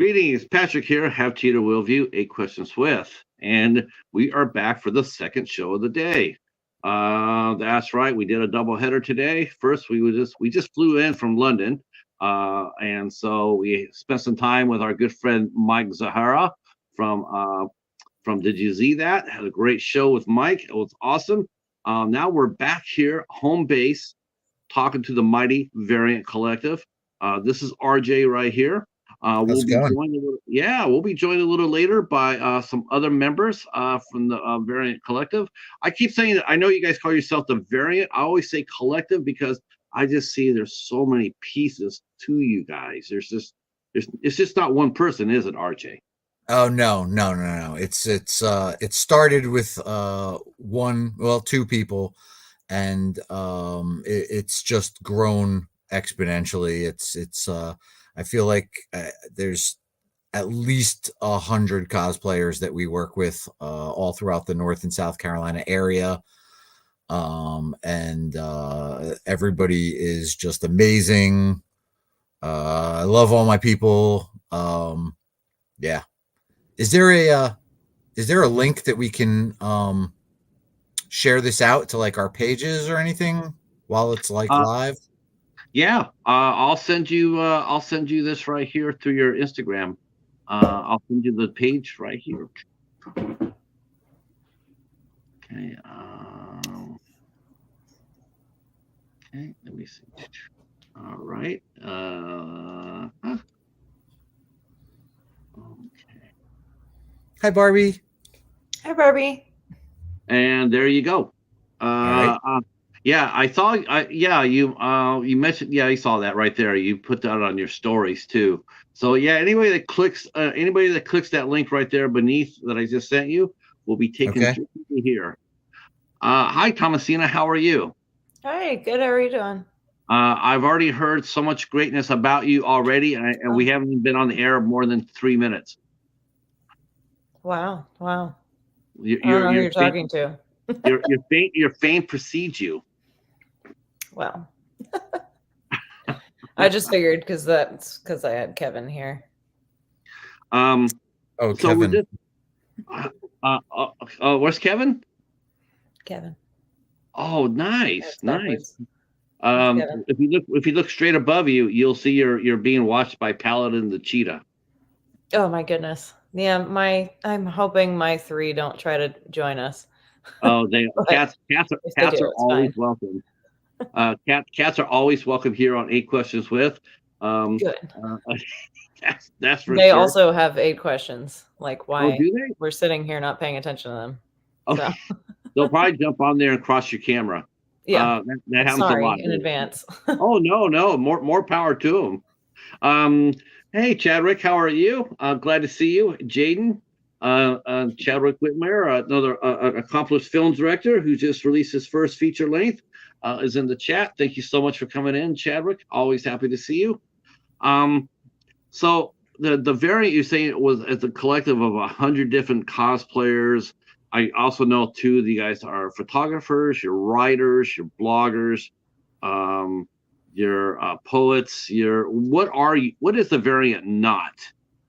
Greetings, Patrick here. Have Cheetah will view 8 questions with, and we are back for the second show of the day. That's right. We did a double header today. First, we just flew in from London, and so we spent some time with our good friend Mike Zahara from Did You See That? Had a great show with Mike. It was awesome. Now we're back here, home base, talking to the mighty Variant Collective. This is RJ right here. How's We'll it be going? joined a little, yeah, we'll be joined a little later by some other members from the Variant Collective. I keep saying that I know you guys call yourself the Variant. I always say Collective because I just see there's so many pieces to you guys. It's just not one person, is it, RJ? Oh no. It started with two people, and it's just grown exponentially. It's I feel like there's at least 100 cosplayers that we work with all throughout the North and South Carolina area. And everybody is just amazing. I love all my people. Yeah. Is there a link that we can share this out to like our pages or anything while it's like Uh, live? yeah, I'll send you this right here through your Instagram. I'll send you the page right here. Okay. Okay. Let me see. All right. Okay. Hi Barbie. Hi, Barbie. And there you go. All right. Yeah, I saw. Yeah, you mentioned. Yeah, I saw that right there. You put that on your stories too. So yeah, anybody that clicks that link right there beneath that I just sent you will be taken Okay. directly here. Hi, Thomasina. How are you? Hi, good. How are you doing? I've already heard so much greatness about you already, and we Oh, haven't even been on the air more than 3 minutes. wow. Wow. Your I don't your know who your you're fame, talking to. your fame precedes you. Well, I just figured because I had Kevin here. Um, Oh, so we're Kevin. just where's Kevin? Kevin. Oh, nice, It's nice. backwards. It's Um, Kevin. if you look straight above you, you'll see you're being watched by Paladin the cheetah. Oh my goodness. Yeah, I'm hoping my three don't try to join us. Oh, they But if they cats do, are it's always fine. welcome. Cats are always welcome here on 8 questions with. Um, Good. uh, that's for They sure. also have 8 questions, like Oh, why do they? we're sitting here not paying attention to them. Oh, So they'll probably jump on there and cross your camera. yeah. That happens a Sorry lot. in advance. Oh no, no, more power to them. Hey Chadwick, how are you? Glad to see you, Jaden. Chadwick Whitmer, another accomplished film director who just released his first feature length, is in the chat. Thank you so much for coming in, Chadwick. Always happy to see you. Um, so the variant you're saying it was as a collective of 100 different cosplayers. I also know too the guys are photographers, your writers, your bloggers, um, your poets. Your what are you? What is the variant not?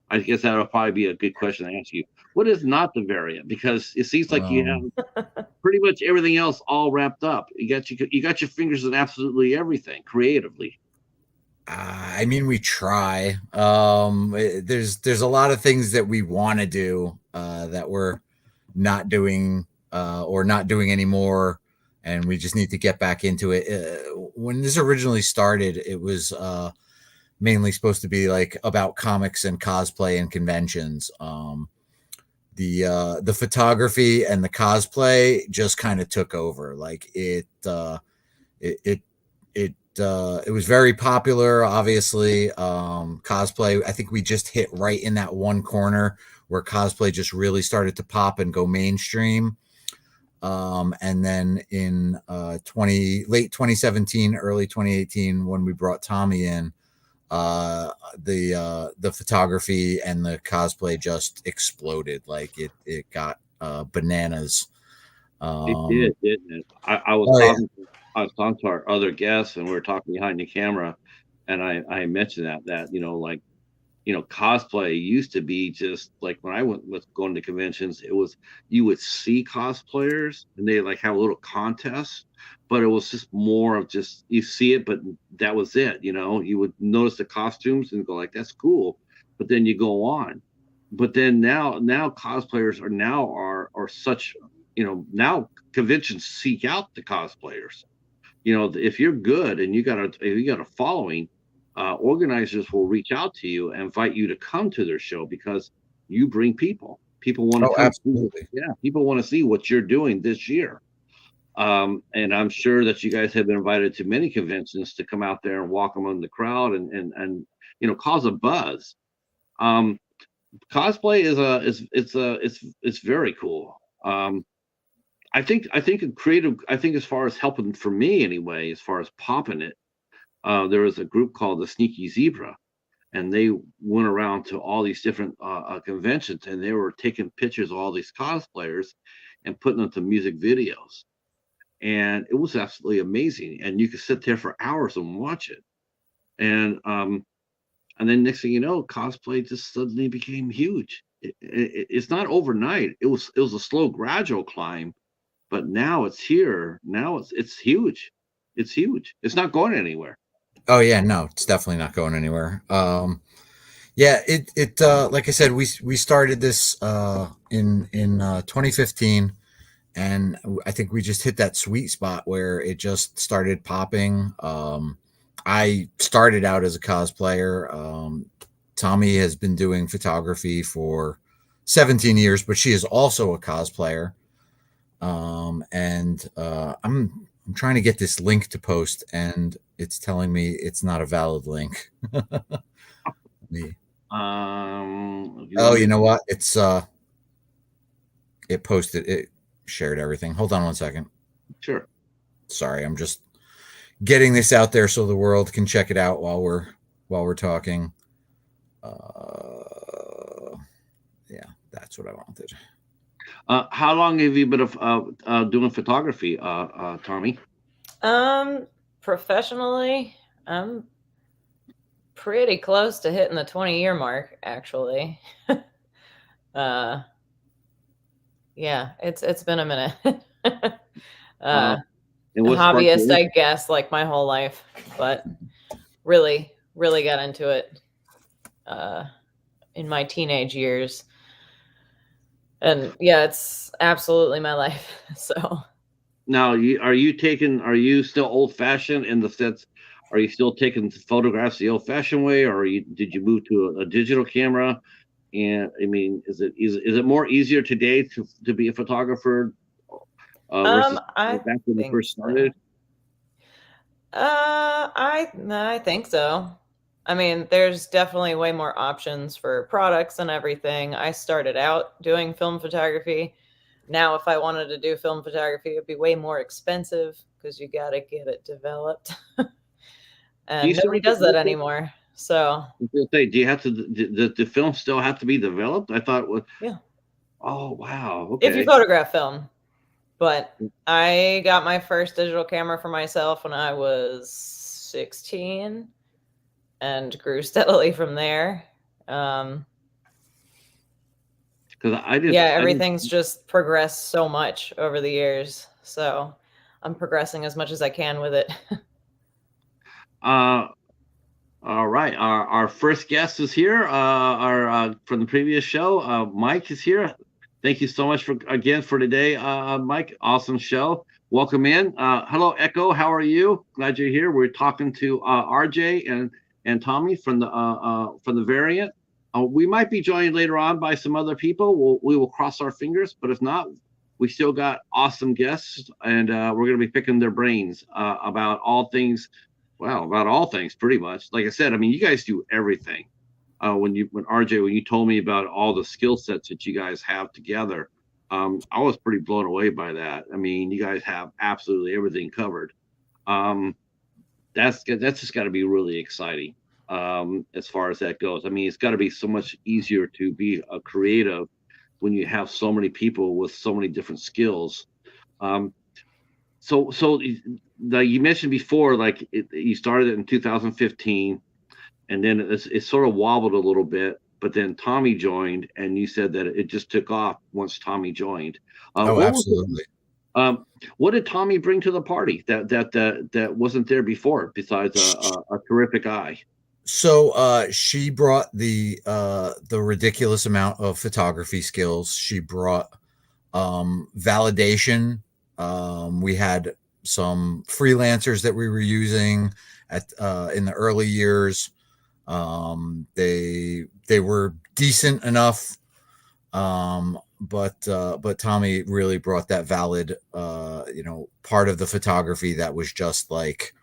I guess that would probably be a good question to ask you. What is not the variant? Because it seems like you Um, have pretty much everything else all wrapped up. You got your fingers in absolutely everything creatively. I mean, we try. There's a lot of things that we want to do that we're not doing or not doing anymore, and we just need to get back into it. When this originally started, it was mainly supposed to be like about comics and cosplay and conventions. The photography and the cosplay just kind of took over. Like it it it was very popular. Obviously, cosplay. I think we just hit right in that one corner where cosplay just really started to pop and go mainstream. And then in 2017, early 2018, when we brought Tommy in, the photography and the cosplay just exploded. Like it got bananas. It Um, did, didn't it? oh yeah. I was talking to our other guests and we were talking behind the camera and I mentioned that like cosplay used to be just like when I was going to conventions, it was you would see cosplayers and they like have a little contest, but it was just more of just you see it, but that was it. You would notice the costumes and go like, that's cool, but then you go on. But then now cosplayers are such, now conventions seek out the cosplayers. If you're good and you got a following, organizers will reach out to you and invite you to come to their show because you bring people. People want to Oh, come. absolutely. Yeah, people want to see what you're doing this year. And I'm sure that you guys have been invited to many conventions to come out there and walk among the crowd and cause a buzz. Um, Cosplay it's very cool. I think a creative. I think as far as helping for me anyway, as far as popping it, there was a group called the Sneaky Zebra, and they went around to all these different conventions, and they were taking pictures of all these cosplayers and putting them to music videos, and it was absolutely amazing. And you could sit there for hours and watch it, and then next thing you know, cosplay just suddenly became huge. It's not overnight. It was a slow, gradual climb, but now it's here. Now it's huge. It's huge. It's not going anywhere. Oh yeah, no, it's definitely not going anywhere. Yeah, it like I said, we started this in 2015, and I think we just hit that sweet spot where it just started popping. I started out as a cosplayer. Tommy has been doing photography for 17 years, but she is also a cosplayer. And I'm trying to get this link to post, and it's telling me it's not a valid link. Oh, you know what? It posted it shared everything. Hold on one second. Sure. Sorry, I'm just getting this out there so the world can check it out while we're talking. Yeah, that's what I wanted. How long have you been doing photography, Tommy? Professionally, I'm pretty close to hitting the 20-year mark, actually. Yeah, it's been a minute. And A what sparked hobbyist, your I guess, like my whole life, but really, really got into it in my teenage years. And yeah, it's absolutely my life. So Now, are you still old fashioned in the sense? Are you still taking photographs the old fashioned way, or did you move to a digital camera? And I mean, is it more easier today to be a photographer versus I back when you think first so. started? I think so. I mean, there's definitely way more options for products and everything. I started out doing film photography. Now, if I wanted to do film photography, it'd be way more expensive because you got to get it developed. Do you And still nobody have to does that develop it? anymore. So, I was gonna say, do you have to? The film still have to be developed? I thought. Well, yeah, oh wow, if you okay. photograph film. But I got my first digital camera for myself when I was 16 and grew steadily from there. Um, Because yeah, I didn't. everything's just progressed so much over the years. So I'm progressing as much as I can with it. Uh, all right. Our first guest is here. Our from the previous show. Mike is here. Thank you so much for today, Mike. Awesome show. Welcome in. Hello, Echo. How are you? Glad you're here. We're talking to RJ and Tommy from the variant. We might be joined later on by some other people. We will cross our fingers, but if not, we still got awesome guests, and we're going to be picking their brains about all things. Well, about all things, pretty much. Like I said, I mean, you guys do everything. When RJ, when you told me about all the skill sets that you guys have together, I was pretty blown away by that. I mean, you guys have absolutely everything covered. Um, that's just got to be really exciting as far as that goes. I mean, it's got to be so much easier to be a creative when you have so many people with so many different skills. Um, so you mentioned before, like you started it in 2015, and then it sort of wobbled a little bit. But then Tommy joined, and you said that it just took off once Tommy joined. Oh, What was it? absolutely. What did Tommy bring to the party that wasn't there before, besides a terrific eye? So she brought the ridiculous amount of photography skills. She brought validation. We had some freelancers that we were using at in the early years. They were decent enough, but Tommy really brought that valid part of the photography that was just like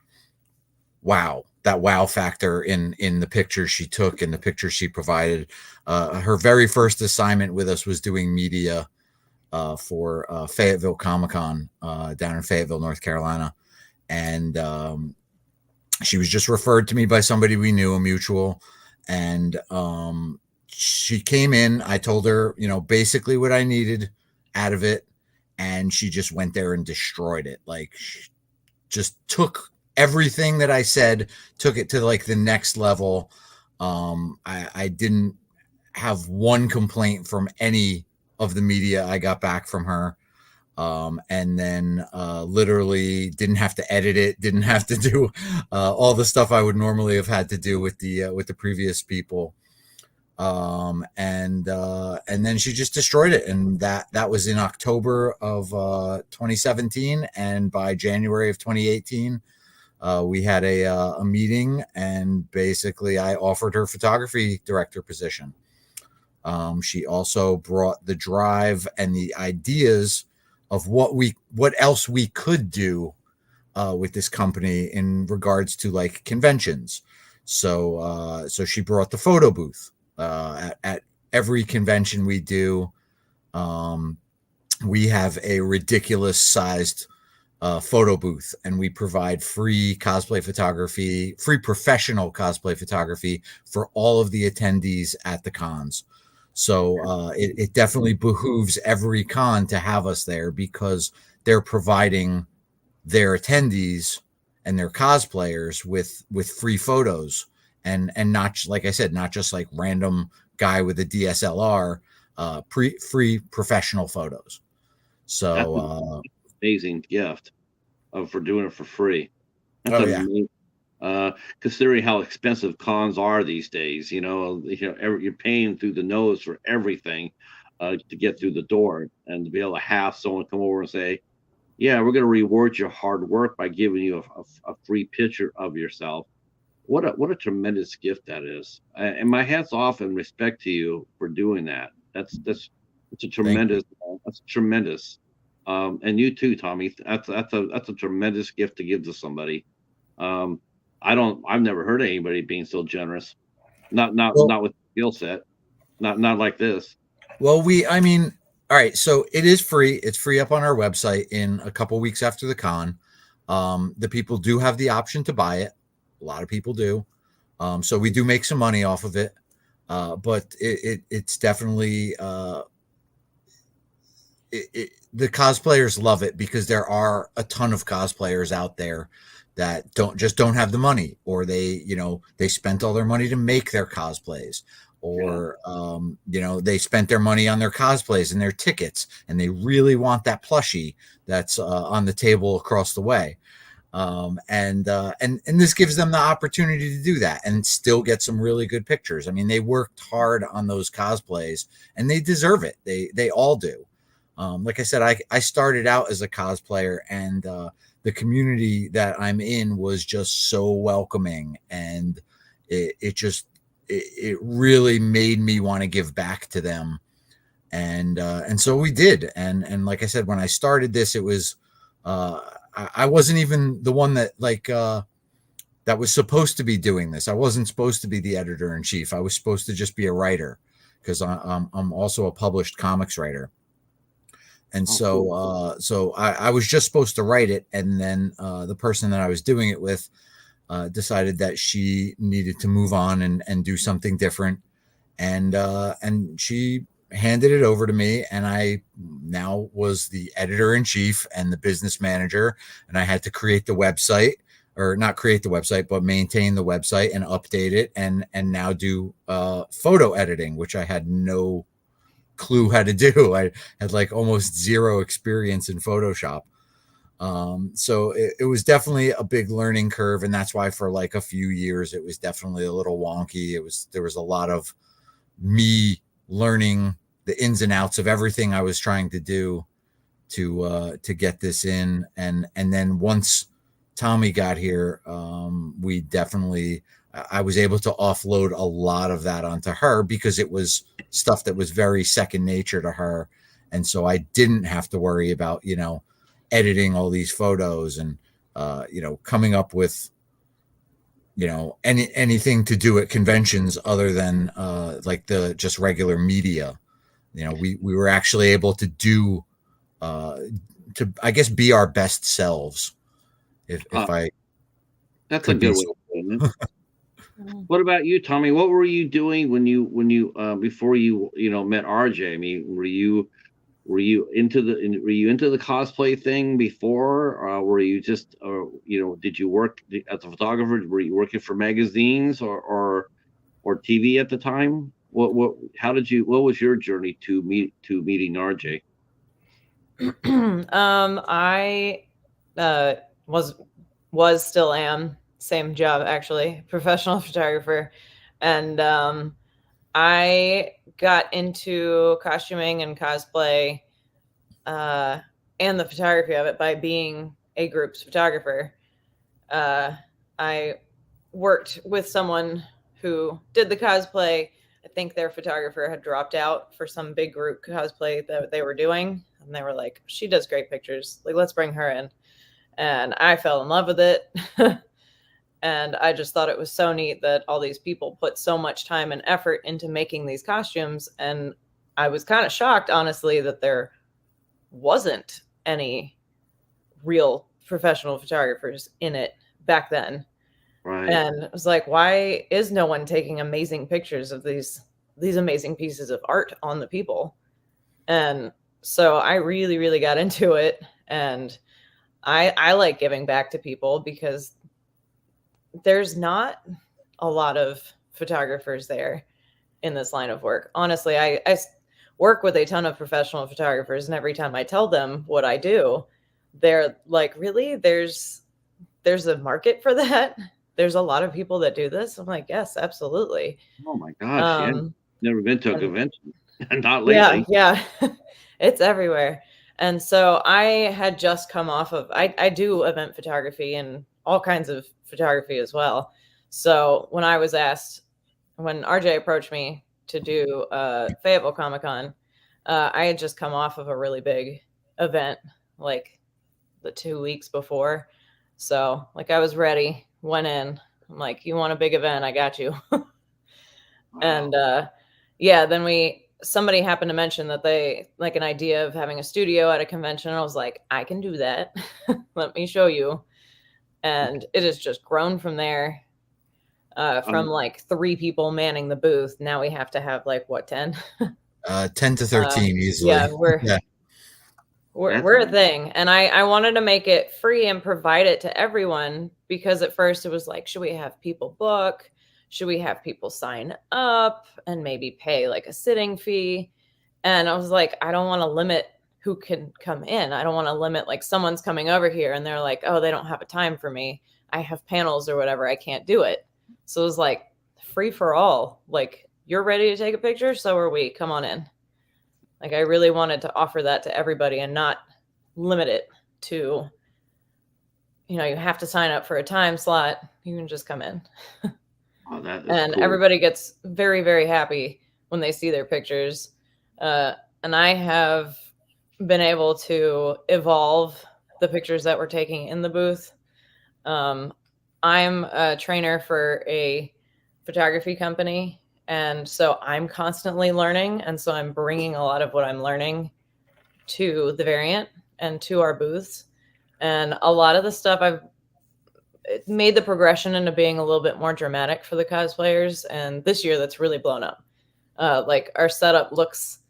wow, that wow factor in the pictures she took and the pictures she provided. Her very first assignment with us was doing media for Fayetteville Comic-Con down in Fayetteville, North Carolina. And she was just referred to me by somebody we knew, a mutual. And she came in. I told her, basically what I needed out of it. And she just went there and destroyed it. Like, just took everything that I said, took it to like the next level. I didn't have one complaint from any of the media I got back from her. And then literally didn't have to edit it, didn't have to do all the stuff I would normally have had to do with the previous people. And then she just destroyed it. And that was in October of 2017. And by January of 2018, we had a meeting, and basically I offered her photography director position. She also brought the drive and the ideas of what else we could do with this company in regards to like conventions. So she brought the photo booth at every convention we do. We have a ridiculous sized photo booth, and we provide free cosplay photography, free professional cosplay photography for all of the attendees at the cons. So it definitely behooves every con to have us there, because they're providing their attendees and their cosplayers with free photos, and not, like I said, not just like random guy with a DSLR, free professional photos. So Amazing gift for doing it for free. That's amazing. Considering how expensive cons are these days, you're paying through the nose for everything to get through the door, and to be able to have someone come over and say, yeah, we're going to reward your hard work by giving you a free picture of yourself. What a tremendous gift that is. And my hat's off and respect to you for doing that. That's a tremendous, that's tremendous. And you too, Tommy. That's a tremendous gift to give to somebody. I've never heard of anybody being so generous. Not with skill set. Not like this. Well, all right, so it is free. It's free up on our website in a couple weeks after the con. The people do have the option to buy it. A lot of people do. So we do make some money off of it. But it's definitely the cosplayers love it, because there are a ton of cosplayers out there that don't have the money, or they spent all their money to make their cosplays, or they spent their money on their cosplays and their tickets, and they really want that plushie that's on the table across the way. And this gives them the opportunity to do that and still get some really good pictures. I mean, they worked hard on those cosplays, and they deserve it. They all do. Like I said, I started out as a cosplayer, and the community that I'm in was just so welcoming, and it really made me want to give back to them. And so we did. And like I said, when I started this, it was, I wasn't even the one that that was supposed to be doing this. I wasn't supposed to be the editor in chief. I was supposed to just be a writer, because I'm also a published comics writer. And so I was just supposed to write it. And then the person that I was doing it with decided that she needed to move on and do something different. And she handed it over to me, and I now was the editor in chief and the business manager, and I had to create the website or not create the website, but maintain the website and update it, and now do photo editing, which I had no clue how to do. I had like almost zero experience in Photoshop. So it was definitely a big learning curve, and that's why for like a few years it was definitely a little wonky. There was a lot of me learning the ins and outs of everything I was trying to do to get this in, and then once Tommy got here, we definitely, I was able to offload a lot of that onto her because it was stuff that was very second nature to her, and so I didn't have to worry about, you know, editing all these photos and you know, coming up with, you know, anything to do at conventions other than like the just regular media. You know, we were actually able to do to, I guess, be our best selves. If I That's a good way of putting it. What about you, Tommy? What were you doing when you before you met RJ? I mean, were you into the cosplay thing before? Were you just did you work as a photographer? Were you working for magazines or TV at the time? What was your journey to meeting RJ? I was still am, same job actually, professional photographer, and I got into costuming and cosplay and the photography of it by being a group's photographer. I worked with someone who did the cosplay. I think their photographer had dropped out for some big group cosplay that they were doing. And they were like, she does great pictures. Like, let's bring her in. And I fell in love with it. And I just thought it was so neat that all these people put so much time and effort into making these costumes. And I was kind of shocked, honestly, that there wasn't any real professional photographers in it back then. Right. And I was like, why is no one taking amazing pictures of these amazing pieces of art on the people? And so I really, really got into it. And I like giving back to people because there's not a lot of photographers there in this line of work. Honestly, I work with a ton of professional photographers, and every time I tell them what I do, they're like, really? There's a market for that? There's a lot of people that do this? I'm like, yes, absolutely. Oh my gosh, yeah. Never been to a convention. Not lately. lately. Yeah. It's everywhere. And so I had just come off of, I do event photography and all kinds of photography as well. So when I was asked, when RJ approached me to do Fayetteville Comic-Con, I had just come off of a really big event, like the 2 weeks before. So like I was ready, went in. I'm like, you want a big event? I got you. Wow. And yeah, then somebody happened to mention that they like an idea of having a studio at a convention. I was like, I can do that. Let me show you. And it has just grown from there. From like 3 people manning the booth. Now we have to have like what, 10? 10 to 13 easily. Yeah, we're a thing. And I wanted to make it free and provide it to everyone, because at first it was like, should we have people book? Should we have people sign up and maybe pay like a sitting fee? And I was like, I don't want to limit who can come in. I don't want to limit like someone's coming over here and they're like, oh, they don't have a time for me. I have panels or whatever. I can't do it. So it was like free for all. Like, you're ready to take a picture? So are we. Come on in. Like, I really wanted to offer that to everybody and not limit it to, you have to sign up for a time slot. You can just come in. Oh, that is and cool. Everybody gets very, very happy when they see their pictures. And I have been able to evolve the pictures that we're taking in the booth. I'm a trainer for a photography company, and so I'm constantly learning. And so I'm bringing a lot of what I'm learning to the variant and to our booths. And a lot of the stuff I've made the progression into being a little bit more dramatic for the cosplayers. And this year that's really blown up. Like, our setup looks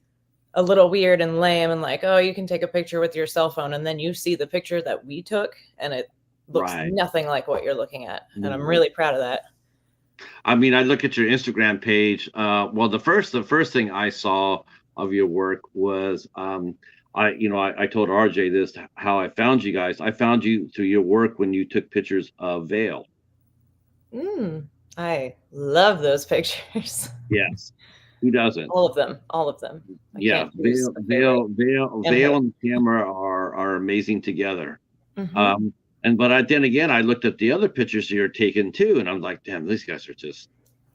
a little weird and lame and like, oh, you can take a picture with your cell phone and then you see the picture that we took and looks Right. nothing like what you're looking at. And I'm Mhm. really proud of that. I mean, I look at your Instagram page. Well, the first thing I saw of your work was, I told RJ this how I found you guys. I found you through your work when you took pictures of Vale. Mm, I love those pictures. Yes, who doesn't? All of them. All of them. I Yeah, can't choose a favorite in Vale her. and the camera are amazing together. Hmm. Um, then again, I looked at the other pictures you're taking too, and I'm like, damn, these guys are just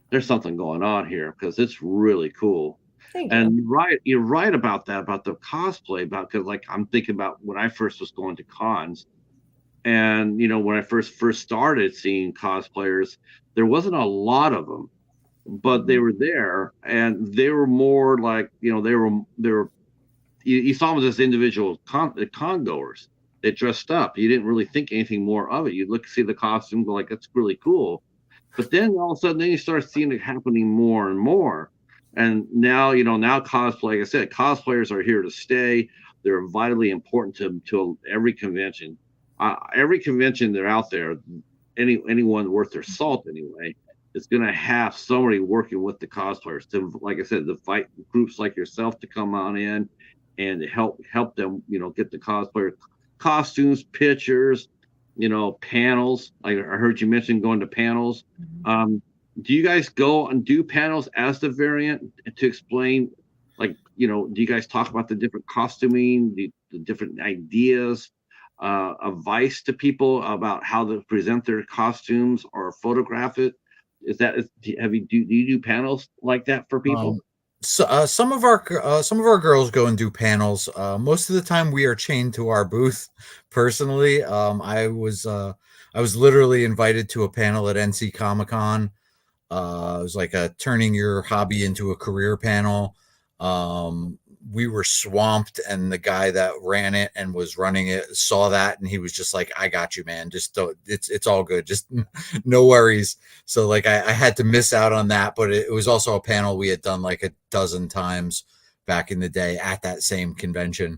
there's something going on here because it's really cool. Thank you. And you're right about that, about the cosplay, about because like I'm thinking about when I first was going to cons, and when I first started seeing cosplayers, there wasn't a lot of them, but they Mhm. were there, and they were more like they were you saw them as individual con goers. They dressed up. You didn't really think anything more of it. You'd look see the costume, go like that's really cool. But then all of a sudden, then you start seeing it happening more and more. And now, now cosplay, like I said, cosplayers are here to stay. They're vitally important to every convention. Every convention they're out there, anyone worth their salt anyway, is going to have somebody working with the cosplayers to, like I said, to fight groups like yourself to come on in and to help them, get the cosplayer costumes, pictures, panels. I heard you mention going to panels. Mhm. Do you guys go and do panels as the variant to explain, like, do you guys talk about the different costuming, the different ideas, advice to people about how to present their costumes or photograph it? Do you do panels like that for people? Um, so some of our girls go and do panels. Most of the time, we are chained to our booth. Personally, I was literally invited to a panel at NC Comic Con. It was like a turning your hobby into a career panel. Um, we were swamped, and the guy that ran it and was running it saw that, and he was just like, "I got you, man. Just don't. It's all good. Just no worries." So like I had to miss out on that, but it was also a panel we had done like a dozen times back in the day at that same convention.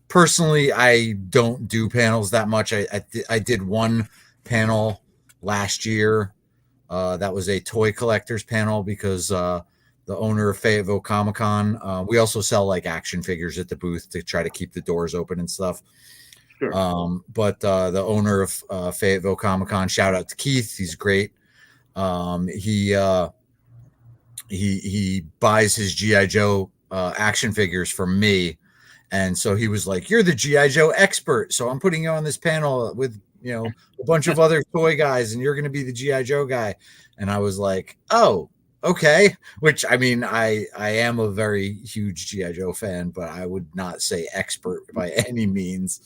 Personally, I don't do panels that much. I did one panel last year. That was a toy collectors panel because the owner of Fayetteville Comic Con. We also sell like action figures at the booth to try to keep the doors open and stuff. Sure. But the owner of Fayetteville Comic Con, shout out to Keith. He's great. Um, he uh, he buys his GI Joe action figures from me, and so he was like, "You're the GI Joe expert, so I'm putting you on this panel with a bunch of other toy guys, and you're going to be the GI Joe guy." And I was like, "Oh, okay." Which I mean, I am a very huge GI Joe fan, but I would not say expert by any means.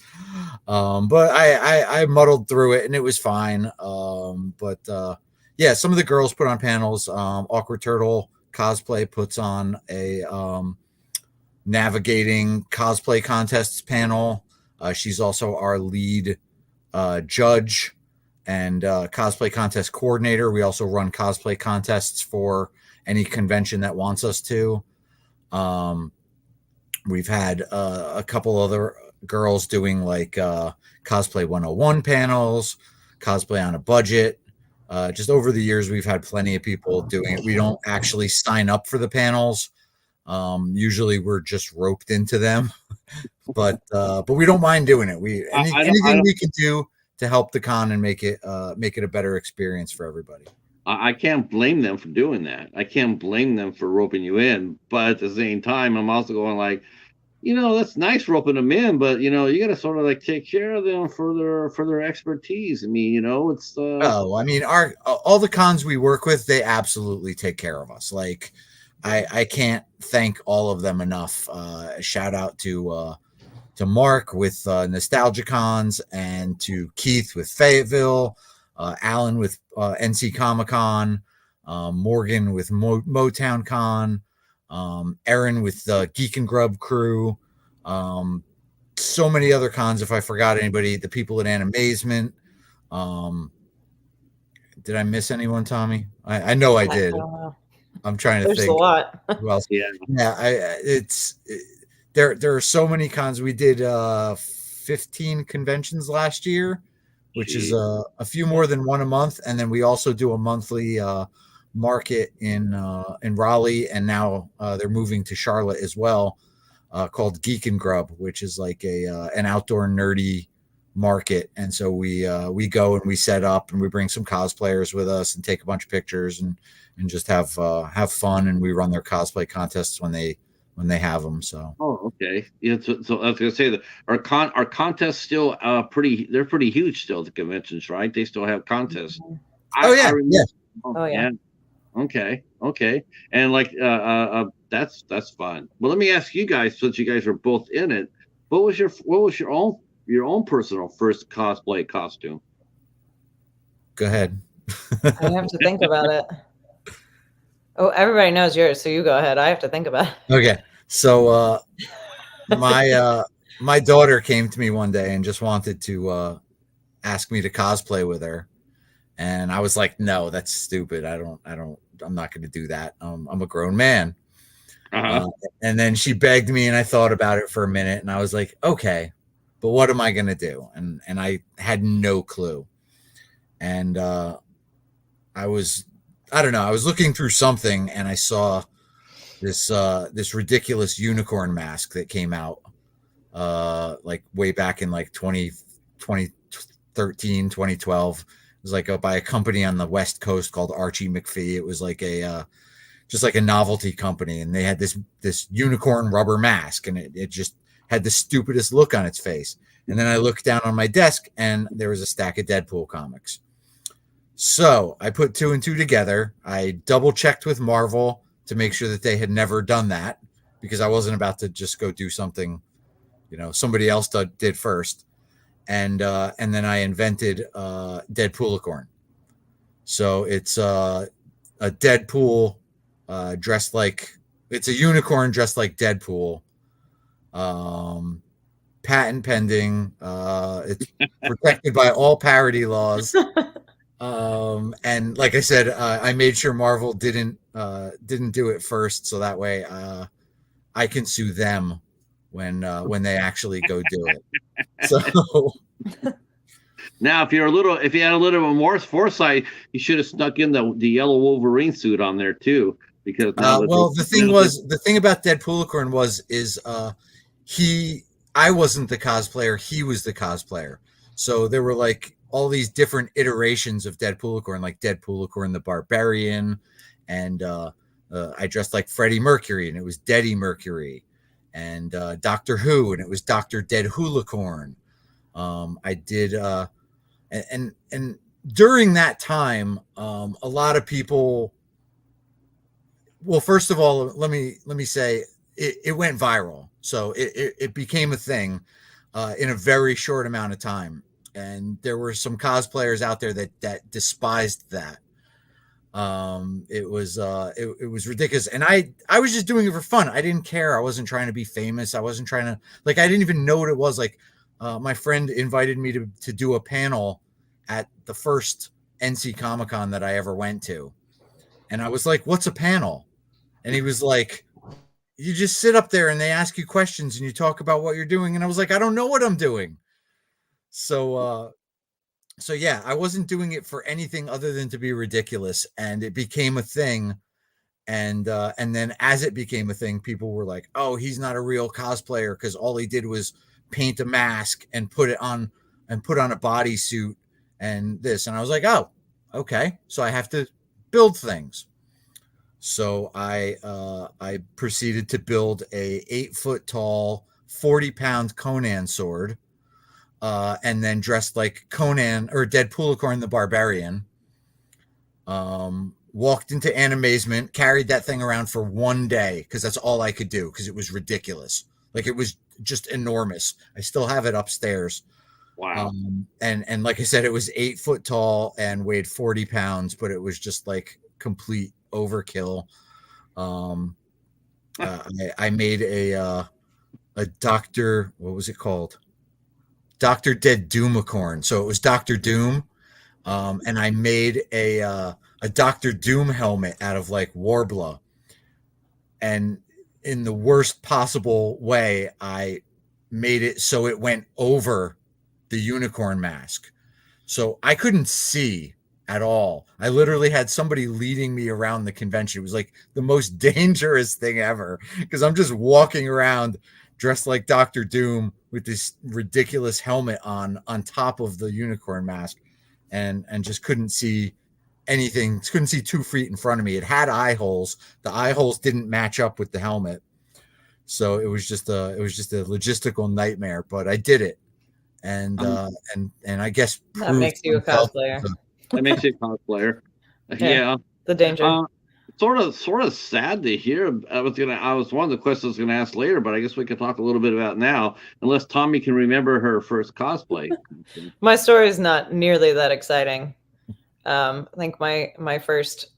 But I muddled through it, and it was fine. Yeah, some of the girls put on panels. Awkward Turtle Cosplay puts on a navigating cosplay contests panel. She's also our lead judge and cosplay contest coordinator. We also run cosplay contests for any convention that wants us to. We've had a couple other girls doing like cosplay 101 panels, cosplay on a budget. Just over the years, we've had plenty of people doing it. We don't actually sign up for the panels. Usually we're just roped into them, but we don't mind doing it. Anything we can do to help the con and make it a better experience for everybody. I can't blame them for doing that. I can't blame them for roping you in, but at the same time, I'm also going like, that's nice roping them in, but you got to sort of like take care of them for their expertise. I mean, it's Oh, I mean, all the cons we work with, they absolutely take care of us. Like, I can't thank all of them enough. Shout out to Mark with Nostalgia Cons, and to Keith with Fayetteville, Alan with NC Comic Con, Morgan with Motown Con, Aaron with the Geek and Grub crew, so many other cons. If I forgot anybody, the people at Animazement. Did I miss anyone, Tommy? I know I did. I'm trying to There's think. a lot. Who else? yeah. Yeah, there are so many cons. We did 15 conventions last year, which is a few more than one a month. And then we also do a monthly market in Raleigh, and now they're moving to Charlotte as well, called Geek and Grub, which is like an outdoor nerdy market. And so we go and we set up and we bring some cosplayers with us and take a bunch of pictures and just have fun, and we run their cosplay contests when they have them. So okay, yeah. So I was gonna say that our contests still they're pretty huge still at the conventions, right? They still have contests. Yeah. Oh yeah. Okay. And like that's fun. Well, let me ask you guys, since you guys are both in it, what was your own personal first cosplay costume? Go ahead. I have to think about it. Oh, everybody knows yours, so you go ahead. I have to think about it. Okay. So my daughter came to me one day and just wanted to ask me to cosplay with her. And I was like, no, that's stupid. I'm not going to do that. I'm a grown man. And then she begged me, and I thought about it for a minute, and I was like, okay, but what am I going to do? And I had no clue. And I was looking through something, and I saw this ridiculous unicorn mask that came out like way back in like 2013, 2012. It was like by a company on the West Coast called Archie McPhee. It was like just like a novelty company, and they had this unicorn rubber mask, and it just had the stupidest look on its face. And then I looked down on my desk, and there was a stack of Deadpool comics. So I put two and two together. I double checked with Marvel to make sure that they had never done that, because I wasn't about to just go do something, somebody else did first. And then I invented Deadpoolicorn. So it's a Deadpool dressed like, it's a unicorn dressed like Deadpool. Patent pending. It's protected by all parody laws. And like I said, I made sure Marvel didn't do it first, so that way I can sue them when they actually go do it. So now, if you had a little more foresight, you should have snuck in the yellow Wolverine suit on there too, because the thing about Deadpoolicorn is I wasn't the cosplayer, he was the cosplayer. So there were like all these different iterations of Deadpoolicorn, like Deadpoolicorn the Barbarian, and I dressed like Freddie Mercury, and it was Deaddy Mercury, and Doctor Who, and it was Dr. Deadhoolicorn. I did and during that time, a lot of people, well, first of all, let me say it went viral. So it became a thing in a very short amount of time. And there were some cosplayers out there that despised that. It was ridiculous. And I was just doing it for fun. I didn't care. I wasn't trying to be famous. I wasn't trying to, I didn't even know what it was. Like, my friend invited me to do a panel at the first NC Comic-Con that I ever went to. And I was like, what's a panel? And he was like, you just sit up there and they ask you questions and you talk about what you're doing. And I was like, I don't know what I'm doing. So yeah, I wasn't doing it for anything other than to be ridiculous, and it became a thing. And then as it became a thing, people were like, oh, he's not a real cosplayer because all he did was paint a mask and put on a bodysuit and this. And I was like, oh, okay. So I have to build things. So I proceeded to build a 8-foot tall, 40-pound Conan sword. And then dressed like Conan or Deadpoolicorn the Barbarian. Walked into Animazement, carried that thing around for one day because that's all I could do because it was ridiculous. Like, it was just enormous. I still have it upstairs. Wow. And like I said, it was 8 foot tall and weighed 40 pounds, but it was just like complete overkill. I made a Doctor, what was it called? Dr. Dead Doomicorn. So it was Dr. Doom. And I made a Dr. Doom helmet out of like Warbler. And in the worst possible way, I made it so it went over the unicorn mask. So I couldn't see at all. I literally had somebody leading me around the convention. It was like the most dangerous thing ever because I'm just walking around dressed like Doctor Doom with this ridiculous helmet on top of the unicorn mask, and just couldn't see anything. Couldn't see 2 feet in front of me. It had eye holes. The eye holes didn't match up with the helmet, so it was just a logistical nightmare. But I did it, and I guess that makes you a cosplayer. That makes you a cosplayer. Yeah. The danger. Sort of sad to hear. I was one of the questions I was gonna ask later, but I guess we could talk a little bit about now, unless Tommy can remember her first cosplay. My story is not nearly that exciting. I think my first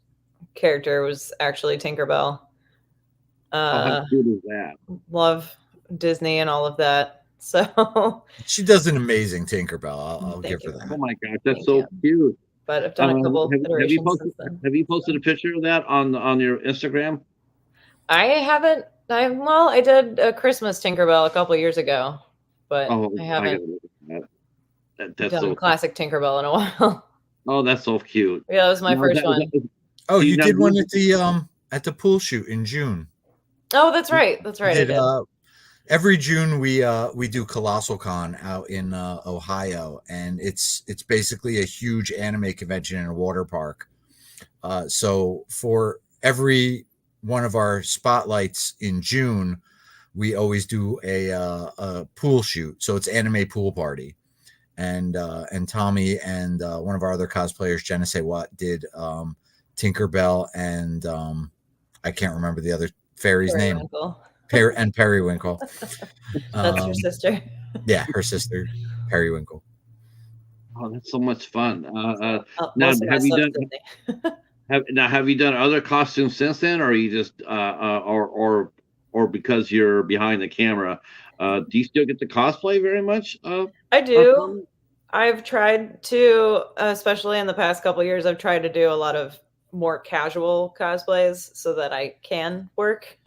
character was actually Tinkerbell. How cute is that? Love Disney and all of that. So she does an amazing Tinkerbell. I'll give her that. Oh my gosh, that's so cute. But I've done a couple iterations since then. Have you posted a picture of that on your Instagram? I haven't. I did a Christmas Tinkerbell a couple years ago, but I haven't that's done so classic Tinkerbell in a while. Oh, that's so cute. Yeah, that was my first one. You did one at the pool shoot in June. Oh, that's right. That's right. I did. Every June we do Colossal Con out in Ohio, and it's basically a huge anime convention in a water park. So for every one of our spotlights in June, we always do a pool shoot. So it's anime pool party, and Tommy and one of our other cosplayers, Jenna Say What, did Tinkerbell and I can't remember the other fairy's name. And Periwinkle. That's your sister. Yeah, her sister, Periwinkle. Oh, that's so much fun. Now, have you done other costumes since then, or are you just or because you're behind the camera? Do you still get to cosplay very much? I do. I've tried to, especially in the past couple of years, I've tried to do a lot of more casual cosplays so that I can work.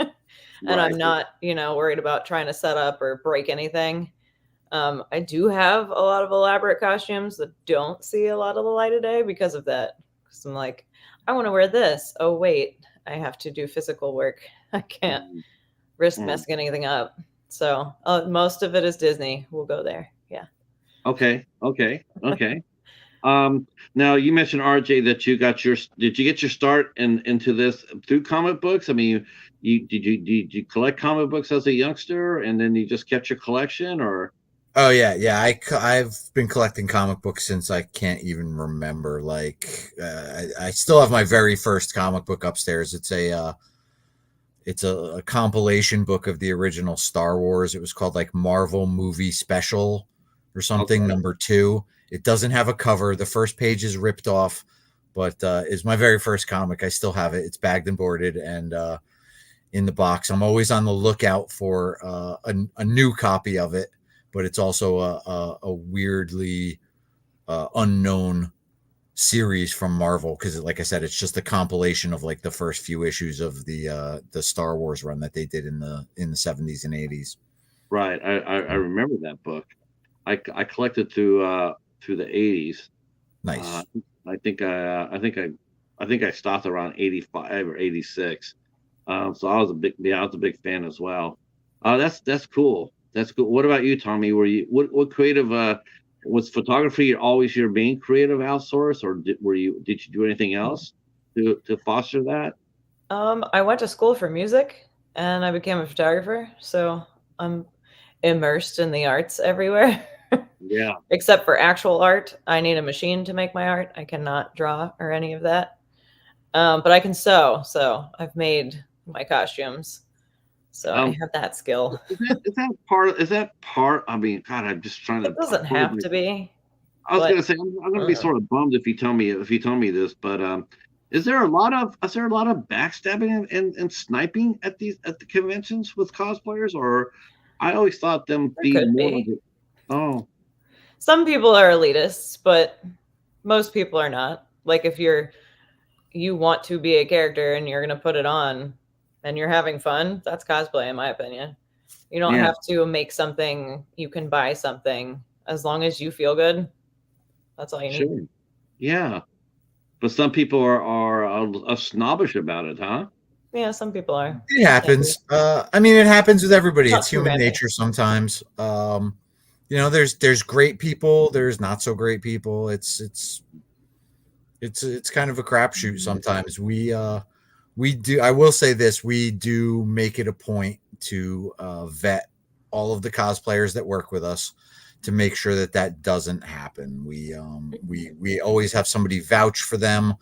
And I'm not, worried about trying to set up or break anything. I do have a lot of elaborate costumes that don't see a lot of the light of day because of that. Because I'm like, I want to wear this. Oh, wait, I have to do physical work. I can't risk messing anything up. So most of it is Disney. We'll go there. Yeah. Okay. Now you mentioned RJ that did you get your start into this through comic books? I mean, did you collect comic books as a youngster and then you just kept your collection, or? Oh yeah. I've been collecting comic books since I can't even remember. Like I still have my very first comic book upstairs. It's a compilation book of the original Star Wars. It was called like Marvel Movie Special or something, number 2. It doesn't have a cover. The first page is ripped off, but it's my very first comic. I still have it. It's bagged and boarded and in the box. I'm always on the lookout for a new copy of it, but it's also a weirdly unknown series from Marvel because, like I said, it's just a compilation of like the first few issues of the Star Wars run that they did in the 70s and 80s. Right, I remember that book. I collected through the 80s. Nice. I think I stopped around 85 or 86. So I was a big fan as well. That's cool. That's cool. What about you, Tommy? Were you what creative was photography always your main creative outsource, or did you do anything else to foster that? I went to school for music and I became a photographer, so I'm immersed in the arts everywhere. Yeah. Except for actual art. I need a machine to make my art. I cannot draw or any of that. But I can sew, so I've made my costumes. So I have that skill. Is that part? I mean, God, I'm just trying to. It doesn't have to be. I was gonna say I'm gonna be sort of bummed if you tell me this, but is there a lot of backstabbing and sniping at the conventions with cosplayers, or I always thought them being more. Oh, some people are elitists, but most people are not. Like if you want to be a character and you're gonna put it on and you're having fun, that's cosplay in my opinion. You don't Yeah. have to make something. You can buy something as long as you feel good. That's all you need. Sure. Yeah. But some people are snobbish about it, huh? Yeah, some people are. It happens. I mean, it happens with everybody. Not It's too human many. nature sometimes. You know, there's great people, there's not so great people. It's kind of a crapshoot sometimes. We do. I will say this: we do make it a point to vet all of the cosplayers that work with us to make sure that that doesn't happen. We always have somebody vouch for them,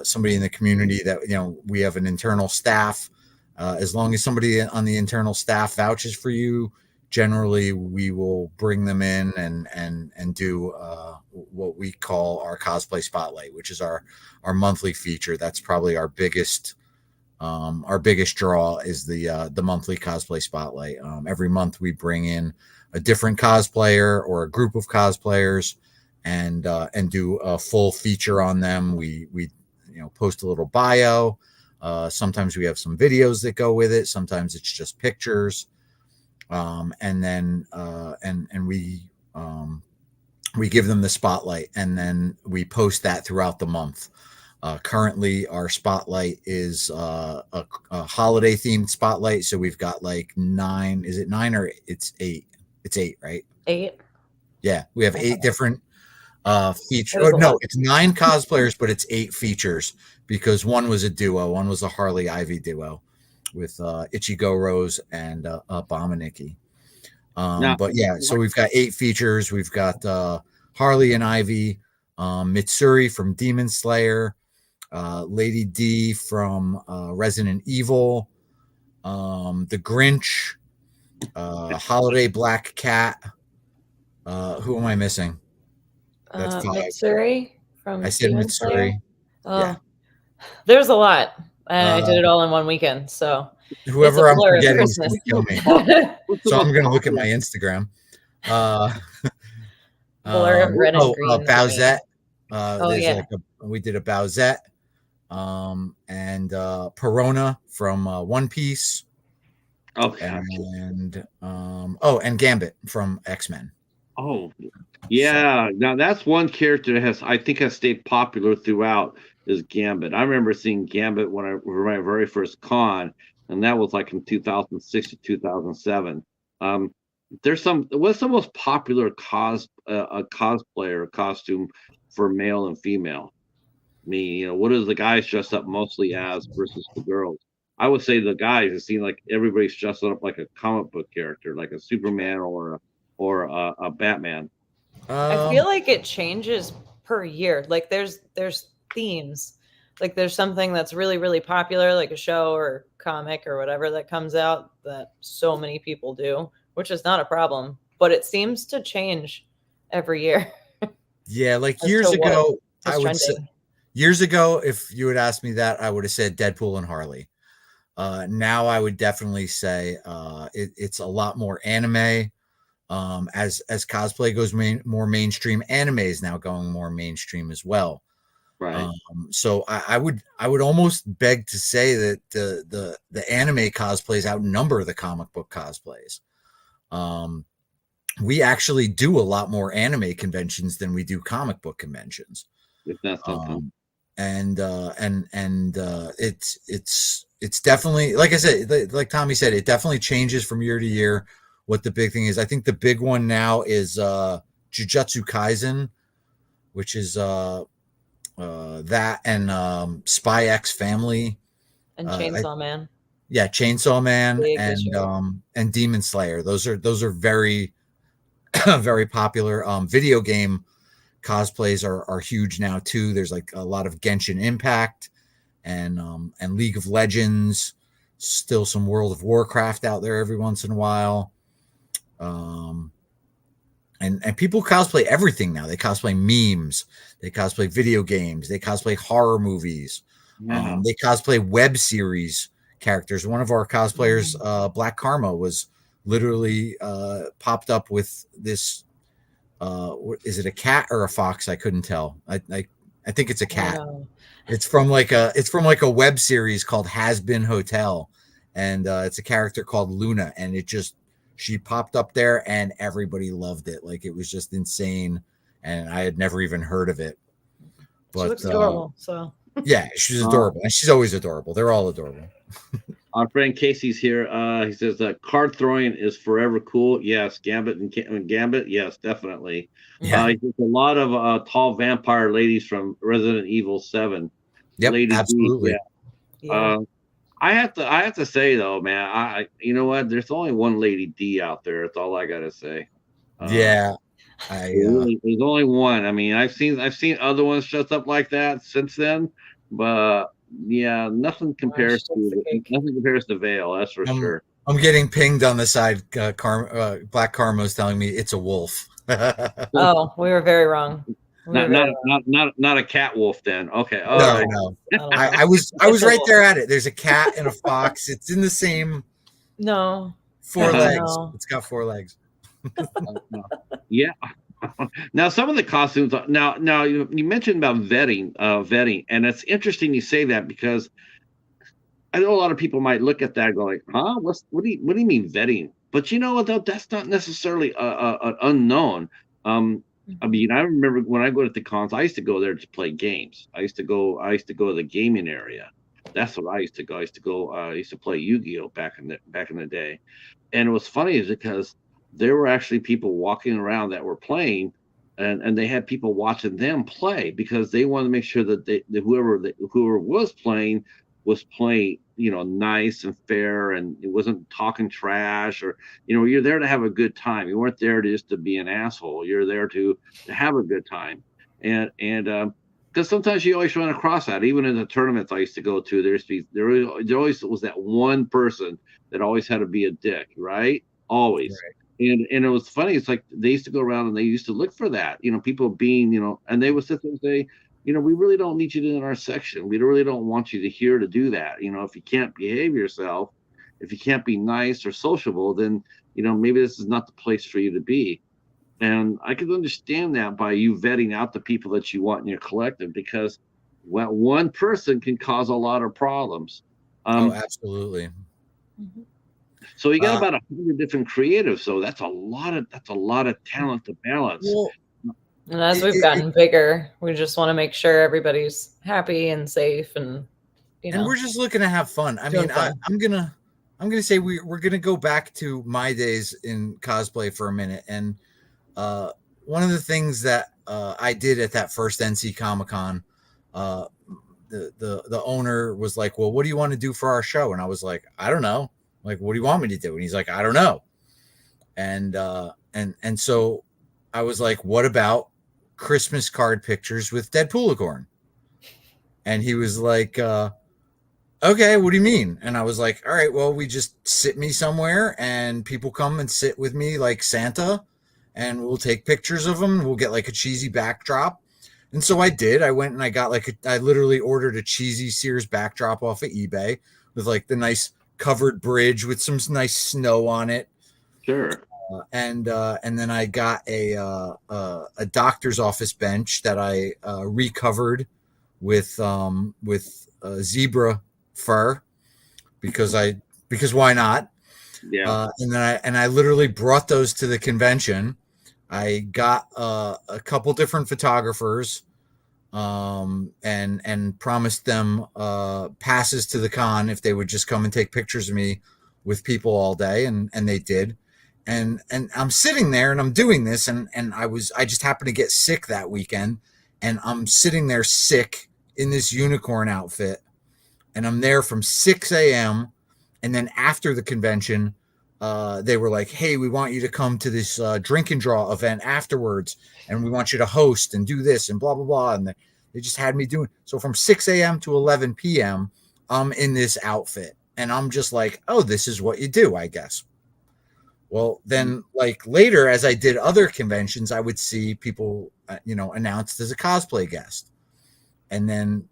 somebody in the community that, you know, we have an internal staff. As long as somebody on the internal staff vouches for you, generally we will bring them in and do what we call our cosplay spotlight, which is our monthly feature. That's probably our biggest draw is the monthly cosplay spotlight. Every month we bring in a different cosplayer or a group of cosplayers and do a full feature on them. We you know, post a little bio. Sometimes we have some videos that go with it. Sometimes it's just pictures. And then we give them the spotlight, and then we post that throughout the month. Currently, our spotlight is a holiday themed spotlight. So we've got like 9. Is it 9 or it's 8? It's 8, right? 8. Yeah, we have 8 different features. That is Oh a no, lot. it's 9 cosplayers, but it's 8 features because one was a duo. One was a Harley Ivy duo with Ichigo Rose and Abominiki. Now, But yeah, so we've got 8 features. We've got Harley and Ivy, Mitsuri from Demon Slayer, Lady D from Resident Evil, the Grinch, Holiday Black Cat. Who am I missing? That's 5. Mitsuri from I said Demon Slayer. Mitsuri. Oh, Yeah. there's a lot. I did it all in one weekend, so Whoever it's a I'm blur of forgetting is Christmas. going to kill me. what's the So I'm most going to look at popular? my Instagram. Uh, Blur of red and green. for me. Bowsette. Oh There's yeah. we did a Bowsette. And Perona from One Piece. Okay. And and Gambit from X-Men. Oh, yeah. Now that's one character that has stayed popular throughout is Gambit. I remember seeing Gambit for my very first con, and that was like in 2006 to 2007. Um, what's the most popular cosplayer costume for male and female? I mean, you know, what is the guys dressed up mostly as versus the girls? I would say the guys. It seems like everybody's dressed up like a comic book character, like a Superman or a Batman. I feel like it changes per year. Like there's themes. Like there's something that's really really popular, like a show or comic or whatever that comes out that so many people do, which is not a problem. But it seems to change every year. Yeah, like as years to what ago, is I would say trending. years ago, if you had asked me that, I would have said Deadpool and Harley. Now I would definitely say it's a lot more anime. As cosplay goes more mainstream, anime is now going more mainstream as well. Right. So I would almost beg to say that the anime cosplays outnumber the comic book cosplays. We actually do a lot more anime conventions than we do comic book conventions. If that's something. It's definitely, like I said, like Tommy said, it definitely changes from year to year what the big thing is. I think the big one now is Jujutsu Kaisen, which is that and Spy X Family And Chainsaw Man. Yeah, Chainsaw Man Big this year. and Demon Slayer. Those are very very popular. Video game cosplays are huge now too. There's like a lot of Genshin Impact and League of Legends. Still some World of Warcraft out there every once in a while. And people cosplay everything now. They cosplay memes. They cosplay video games. They cosplay horror movies. Yeah. They cosplay web series characters. One of our cosplayers, Black Karma, was literally popped up with this. Is it a cat or a fox? I couldn't tell. I think it's a cat. Wow. It's from like a web series called Has Been Hotel, and it's a character called Luna, and she popped up there and everybody loved it. Like, it was just insane, and I had never even heard of it. But she looks adorable. So yeah, she's adorable, and she's always adorable. They're all adorable. Our friend Casey's here. He says card throwing is forever cool. Yes, Gambit and Gambit. Yes, definitely. Yeah. He says a lot of tall vampire ladies from Resident Evil 7. Yep, Lady absolutely. D, yeah. I have to say though, man, you know what? There's only one Lady D out there. That's all I gotta say. Yeah. There's only one. I mean, I've seen other ones dressed up like that since then, but yeah, nothing compares to Vale. That's for sure. I'm getting pinged on the side. Black Karma's telling me it's a wolf. Oh, we were very wrong. Not a cat wolf then. Okay. No. I was right there at it. There's a cat and a fox. It's in the same. No. 4 legs. No. It's got 4 legs. Yeah. Now some of the costumes. Now you mentioned about vetting, and it's interesting you say that, because I know a lot of people might look at that and go like, "Huh? What do you mean vetting?" But you know what though, that's not necessarily an unknown. I mean, I remember when I go to the cons, I used to go there to play games. I used to go to the gaming area. That's what I used to go. I used to play Yu-Gi-Oh back in the day. And it was funny is because there were actually people walking around that were playing, and they had people watching them play, because they wanted to make sure that whoever was playing, nice and fair, and it wasn't talking trash, or you're there to have a good time. You weren't there just to be an asshole. You're there to have a good time, and because sometimes you always run across that. Even in the tournaments I used to go to, there always was that one person that always had to be a dick, right? Always. Right. And it was funny. It's like they used to go around and they used to look for that, people being, and they would sit there and say, we really don't need you in our section. We really don't want you to do that. If you can't behave yourself, if you can't be nice or sociable, then, maybe this is not the place for you to be. And I could understand that by you vetting out the people that you want in your collective, because one person can cause a lot of problems. Absolutely. Mm-hmm. So you got about 100 different creatives. So that's a lot of talent to balance. Well, and as we've gotten bigger, we just want to make sure everybody's happy and safe, and and we're just looking to have fun. I mean, I'm gonna say we're gonna go back to my days in cosplay for a minute. And one of the things that I did at that first NC Comic-Con, the owner was like, "Well, what do you want to do for our show?" And I was like, "I don't know. Like, what do you want me to do?" And he's like, "I don't know." And so I was like, "What about Christmas card pictures with Deadpoolicorn?" And he was like, "Okay, what do you mean?" And I was like, "All right, well, we just sit me somewhere and people come and sit with me like Santa, and we'll take pictures of them. We'll get like a cheesy backdrop." And so I did. I went and I got I literally ordered a cheesy Sears backdrop off of eBay with like the nice covered bridge with some nice snow on it. Sure. And then I got a doctor's office bench that I recovered with zebra fur, because why not? Yeah. And I literally brought those to the convention. I got a couple different photographers, and promised them passes to the con if they would just come and take pictures of me with people all day, and they did. And I'm sitting there and I'm doing this, and I just happened to get sick that weekend, and I'm sitting there sick in this unicorn outfit, and I'm there from 6 a.m. And then after the convention, they were like, "Hey, we want you to come to this drink and draw event afterwards, and we want you to host and do this and blah blah blah." And they just had me doing so from 6 a.m. to 11 p.m. I'm in this outfit, and I'm just like, "Oh, this is what you do, I guess." Well, then, like later, as I did other conventions, I would see people, announced as a cosplay guest, and then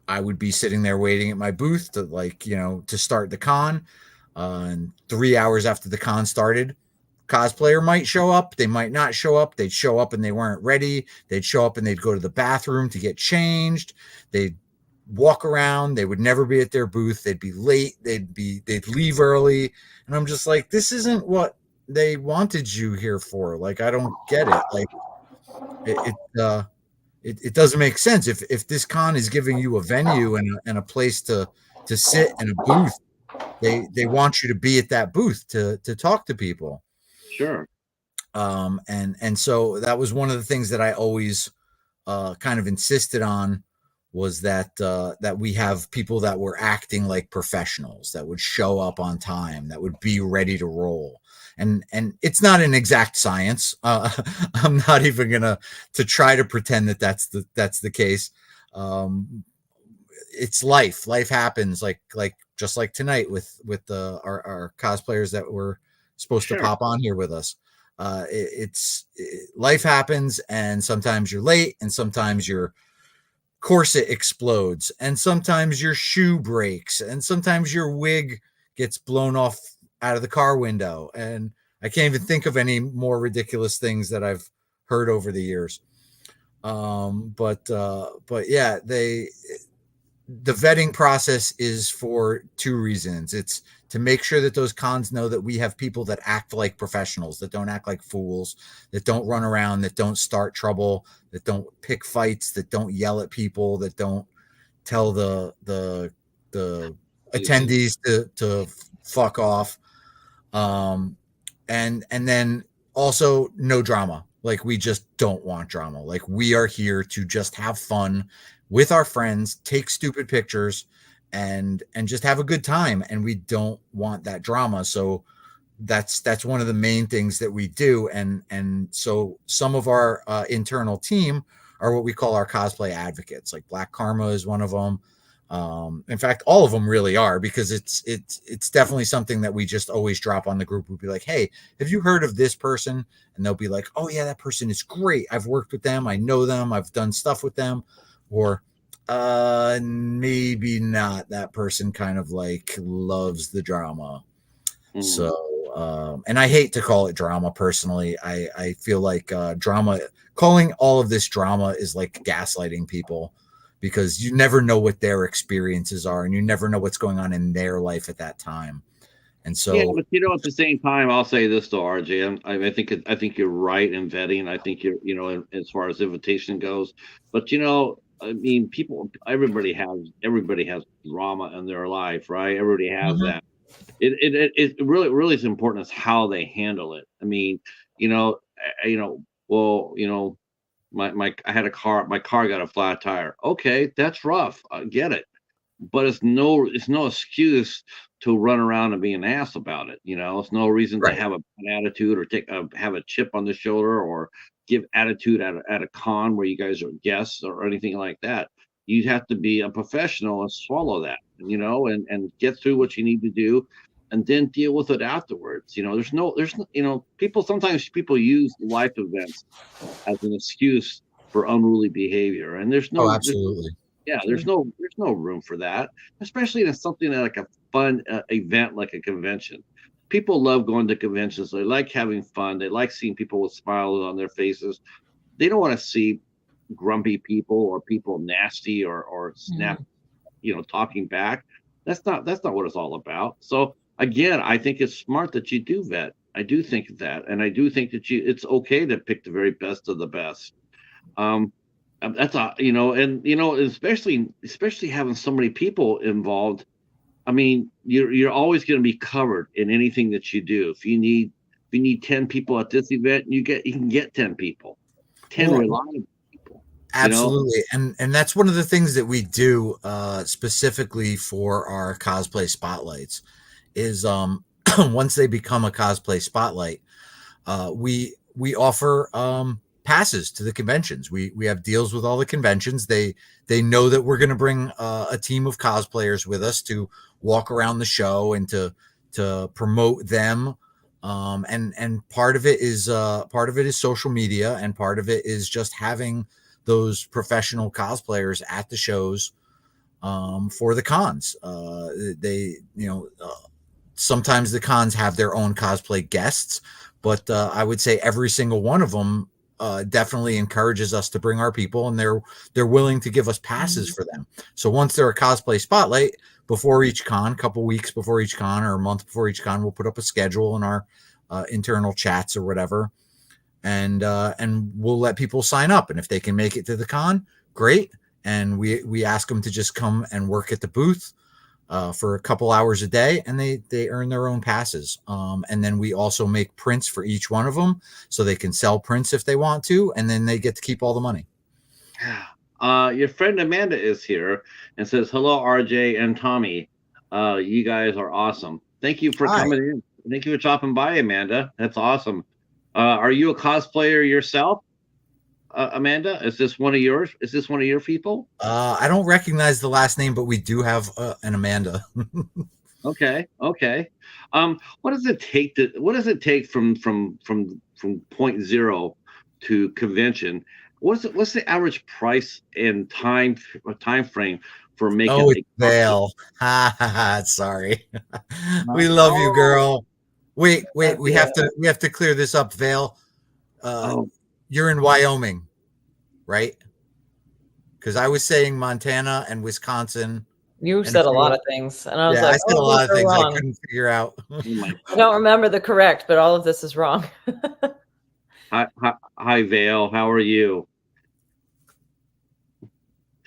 I would be sitting there waiting at my booth to start the con. And 3 hours after the con started, cosplayer might show up, they might not show up. They'd show up and they weren't ready. They'd show up and they'd go to the bathroom to get changed. They'd walk around. They would never be at their booth. They'd be late. They'd leave early. And I'm just like, this isn't what they wanted you here for. Like, I don't get it. Like, it doesn't make sense. If this con is giving you a venue and a place to sit in a booth, they want you to be at that booth to talk to people. Sure. And so that was one of the things that I always kind of insisted on, was that that we have people that were acting like professionals, that would show up on time, that would be ready to roll. And it's not an exact science. I'm not even gonna to try to pretend that that's the case. It's life. Life happens, like just like tonight with our cosplayers that were supposed to pop on here with us. Life happens, and sometimes you're late, and sometimes your corset explodes, and sometimes your shoe breaks, and sometimes your wig gets blown off out of the car window. And I can't even think of any more ridiculous things that I've heard over the years. But yeah, the vetting process is for two reasons. It's to make sure that those cons know that we have people that act like professionals, that don't act like fools, that don't run around, that don't start trouble, that don't pick fights, that don't yell at people, that don't tell the attendees to fuck off. And then also no drama. Like, we just don't want drama. Like, we are here to just have fun with our friends, take stupid pictures, and just have a good time. And we don't want that drama. So that's one of the main things that we do. And so some of our internal team are what we call our cosplay advocates. Like Black Karma is one of them. In fact, all of them really are, because it's definitely something that we just always drop on the group. We'll be like, hey, have you heard of this person? And they'll be like, oh yeah, that person is great. I've worked with them. I know them. I've done stuff with them. Or maybe not. That person kind of like loves the drama. So and I hate to call it drama personally. I feel like drama, calling all of this drama, is like gaslighting people, because you never know what their experiences are, and you never know what's going on in their life at that time. And so, yeah, but at the same time, I'll say this to RJ. I think you're right in vetting. I think you're, as far as invitation goes. But I mean, everybody has drama in their life, right? Everybody has that. It really is important is how they handle it. I mean, my I had my car got a flat tire. Okay, that's rough. I get it. But it's no excuse to run around and be an ass about it. It's no reason to have an attitude, or have a chip on the shoulder, or give attitude at a con where you guys are guests or anything like that. You have to be a professional and swallow that, and get through what you need to do, and then deal with it afterwards. Sometimes people use life events as an excuse for unruly behavior, and there's no, absolutely. There's no room for that, especially in something like a fun event like a convention. People love going to conventions. They like having fun. They like seeing people with smiles on their faces. They don't want to see grumpy people, or people nasty, or snap, talking back. That's not what it's all about. So again, I think it's smart that you do vet. I do think that, and I do think that it's okay to pick the very best of the best. That's especially having so many people involved. I mean, you're always going to be covered in anything that you do. If you need 10 people at this event, you can get 10 people, 10 reliable people. Absolutely. And that's one of the things that we do specifically for our cosplay spotlights is once they become a cosplay spotlight, we offer passes to the conventions. We have deals with all the conventions. They know that we're going to bring a team of cosplayers with us to walk around the show and to promote them. And part of it is social media, and part of it is just having those professional cosplayers at the shows for the cons. Sometimes the cons have their own cosplay guests, but I would say every single one of them definitely encourages us to bring our people, and they're willing to give us passes for them. So once they're a cosplay spotlight, before each con, a couple weeks before each con or a month before each con, we'll put up a schedule in our internal chats or whatever, and we'll let people sign up, and if they can make it to the con, great. And we ask them to just come and work at the booth for a couple hours a day, and they earn their own passes. And then we also make prints for each one of them, so they can sell prints if they want to, and then they get to keep all the money. Your friend Amanda is here and says, hello, RJ and Tommy. You guys are awesome. Thank you for coming in. Thank you for dropping by, Amanda. That's awesome. Are you a cosplayer yourself, Amanda? Is this one of yours? Is this one of your people? I don't recognize the last name, but we do have an Amanda. Okay. What does it take from point zero to convention? What's the average price and time frame for making? Oh, it's Vale. Sorry. We love you, girl. Wait. We have to clear this up, Vale. You're in Wyoming, right? Because I was saying Montana and Wisconsin. You said a lot of things, and I was like, I said a lot of things wrong. I couldn't figure out. I don't remember the correct, but all of this is wrong. Hi, Vale. How are you?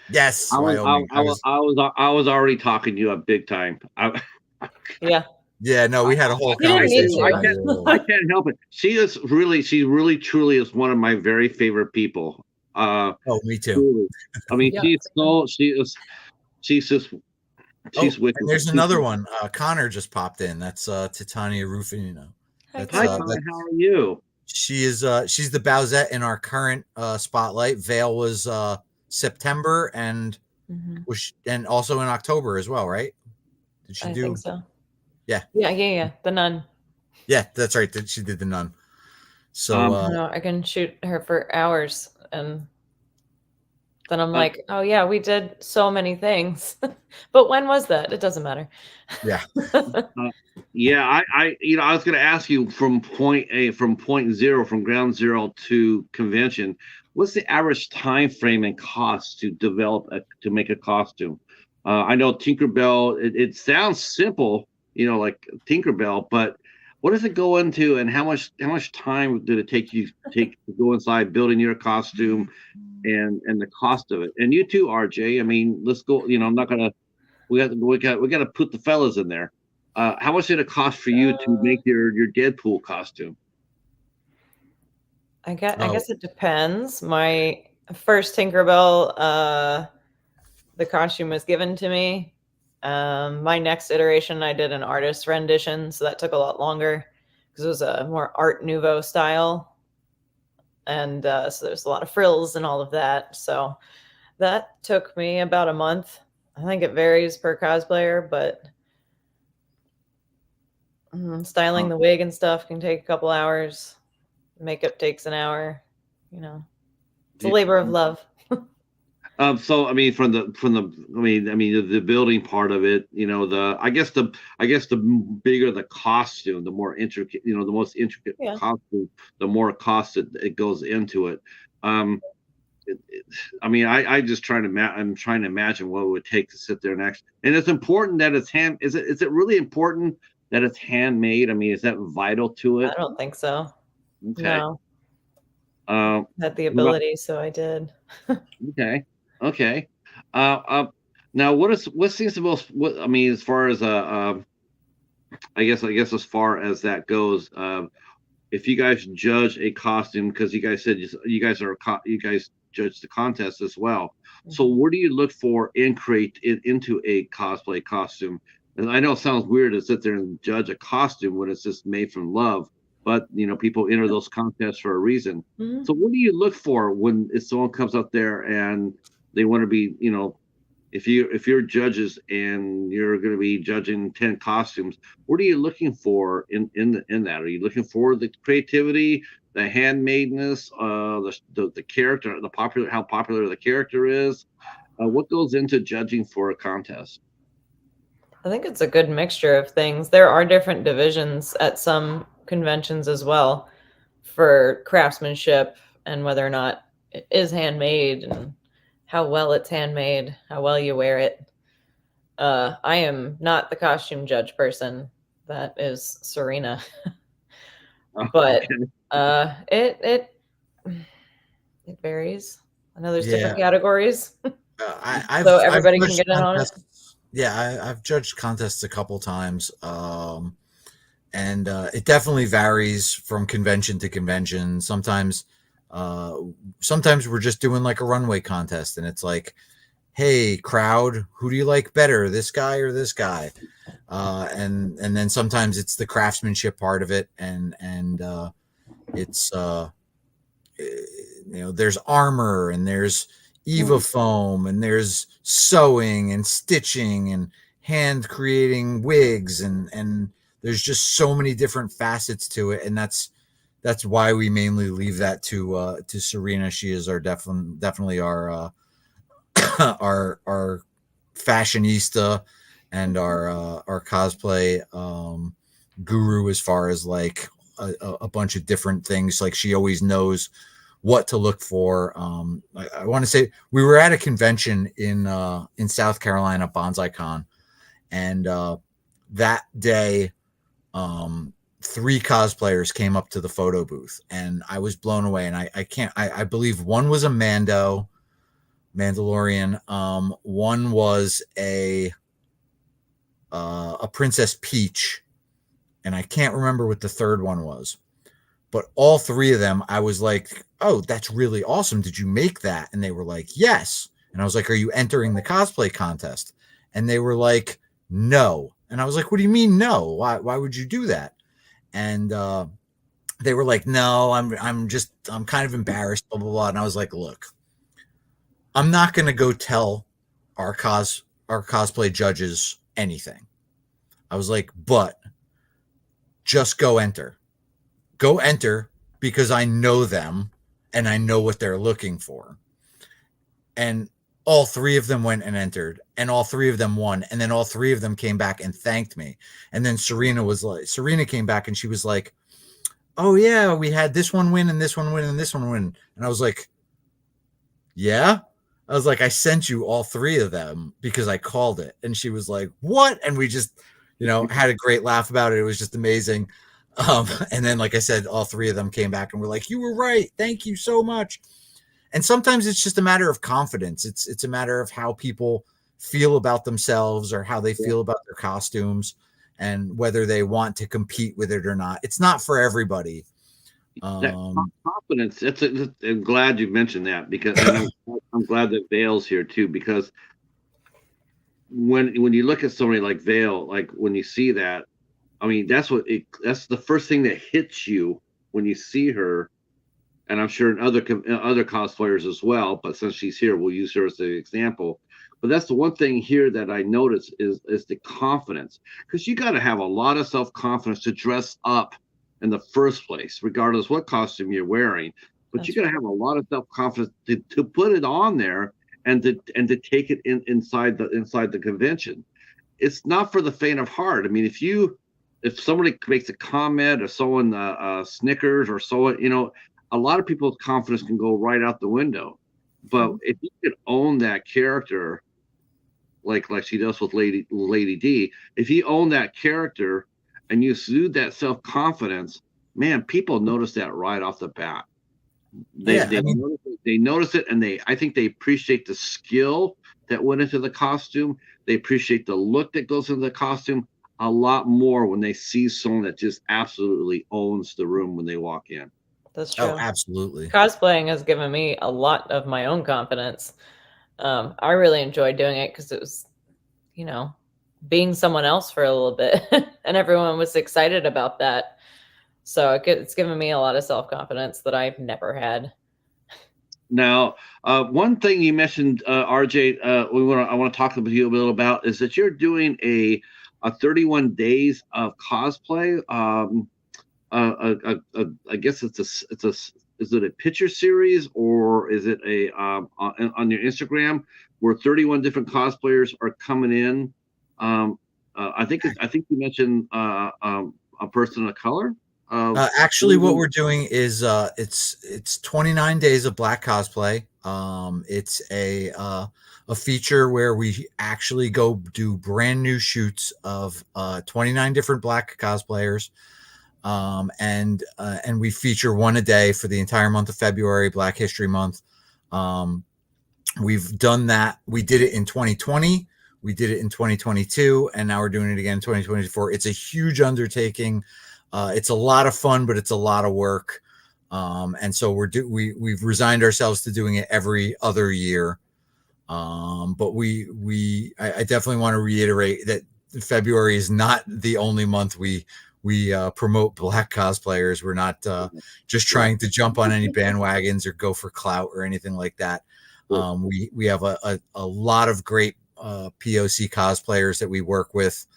Yes, I was already talking to you at big time. Yeah, no, we had a whole conversation. I can't help it. She's really truly is one of my very favorite people. Oh, me too. Truly. I mean, she's with. And there's another one. Connor just popped in. That's Titania Rufino. Hi, Connor. How are you? She is. She's the Bowsette in our current spotlight. Vale was September and and also in October as well, right? Did she do? I think so. Yeah. The nun. Yeah, that's right. She did the nun. So I can shoot her for hours, and then I'm like, oh yeah, we did so many things. But when was that? It doesn't matter. Yeah. I was going to ask you from point zero, from ground zero to convention, what's the average time frame and cost to develop to make a costume? I know Tinkerbell, it sounds simple, like Tinkerbell, but what does it go into, and how much time did it take to go inside building your costume, and the cost of it? And you too, RJ. I mean, let's go. I'm not gonna. We got to put the fellas in there. How much did it cost for you to make your Deadpool costume? I guess it depends. My first Tinkerbell, the costume was given to me. My next iteration, I did an artist rendition, so that took a lot longer because it was a more Art Nouveau style, and so there's a lot of frills and all of that. So that took me about a month. I think it varies per cosplayer, but styling the wig and stuff can take a couple hours. Makeup takes an hour. It's a labor of love. So I mean, the building part of it, I guess the bigger the costume, the more intricate, the most intricate costume, the more cost it goes into it. I'm just trying to imagine what it would take to sit there and it's important that it's is it really important that it's handmade? I mean, is that vital to it? I don't think so. Okay. No. Had the ability, so I did. Okay. Now what seems the most? As far as I guess as far as that goes, if you guys judge a costume, because you guys said you guys judge the contest as well. So what do you look for into a cosplay costume? And I know it sounds weird to sit there and judge a costume when it's just made from love, but people enter those contests for a reason. So what do you look for if someone comes up there and they want to be, if you're judges and you're going to be judging 10 costumes, what are you looking for in that? Are you looking for the creativity, the handmadeness, the character, how popular the character is? What goes into judging for a contest? I think it's a good mixture of things. There are different divisions at some conventions as well for craftsmanship and whether or not it is handmade and how well it's handmade, how well you wear it. I am not the costume judge person. That is Serena. But it varies. I know there's different categories, I've so everybody can judged get in on it. contests. Yeah, I've judged contests a couple times, and it definitely varies from convention to convention. Sometimes we're just doing like a runway contest, and it's like, hey, crowd, who do you like better, this guy or this guy? And then sometimes it's the craftsmanship part of it, and it's there's armor, and there's Eva foam, and there's sewing and stitching and hand creating wigs, and there's just so many different facets to it, and that's why we mainly leave that to Serena. She is our definitely our our fashionista and our cosplay guru, as far as like a bunch of different things. Like, she always knows what to look for. I want to say we were at a convention in South Carolina, BonsaiCon, and that day 3 cosplayers came up to the photo booth, and I was blown away. And I believe one was a Mandalorian. One was a Princess Peach, and I can't remember what the third one was. But all 3 of them, I was like, oh, that's really awesome. Did you make that? And they were like, yes. And I was like, are you entering the cosplay contest? And they were like, no. And I was like, what do you mean no? Why would you do that? And they were like, no, I'm kind of embarrassed, blah, blah, blah. And I was like, look, I'm not going to go tell our cosplay judges anything. I was like, but just go enter because I know them and I know what they're looking for. And all 3 of them went and entered, and all 3 of them won. And then all 3 of them came back and thanked me. And then Serena came back and she was like, oh yeah, we had this one win and this one win and this one win. And I was like, yeah. I was like, I sent you all 3 of them because I called it. And she was like, what? And we just, had a great laugh about it. It was just amazing. And then, like I said, all 3 of them came back and were like, you were right. Thank you so much. And sometimes it's just a matter of confidence. It's a matter of how people feel about themselves or how they feel about their costumes and whether they want to compete with it or not. It's not for everybody. Confidence. I'm glad you mentioned that, because I'm glad that Vale's here too, because when you look at somebody like Vale, like when you see that, I mean, that's the first thing that hits you when you see her. And I'm sure in other cosplayers as well, but since she's here, we'll use her as an example. But that's the one thing here that I notice is the confidence, because you got to have a lot of self-confidence to dress up in the first place, regardless what costume you're wearing. But you got to have a lot of self-confidence to put it on there and to take it inside the convention. It's not for the faint of heart. I mean, if somebody makes a comment or someone snickers or someone, a lot of people's confidence can go right out the window. But if you could own that character, like she does with Lady D, if you own that character and you exude that self-confidence, man, people notice that right off the bat. They notice it, and I think they appreciate the skill that went into the costume. They appreciate the look that goes into the costume a lot more when they see someone that just absolutely owns the room when they walk in. That's true. Oh, absolutely. Cosplaying has given me a lot of my own confidence. I really enjoyed doing it because it was, being someone else for a little bit, and everyone was excited about that. So it's given me a lot of self-confidence that I've never had. Now, one thing you mentioned, RJ, I want to talk with you a little about is that you're doing a 31 days of cosplay. I guess is it a picture series, or is it on your Instagram where 31 different cosplayers are coming in? I think you mentioned a person of color. Actually, what we're doing is it's 29 days of black cosplay. It's a feature where we actually go do brand new shoots of 29 different black cosplayers. And we feature one a day for the entire month of February, Black History Month. We've done that. We did it in 2020. We did it in 2022, and now we're doing it again in 2024. It's a huge undertaking. It's a lot of fun, but it's a lot of work. And so we've resigned ourselves to doing it every other year. But I definitely want to reiterate that February is not the only month we promote black cosplayers. We're not just trying to jump on any bandwagons or go for clout or anything like that. We have a lot of great POC cosplayers that we work with.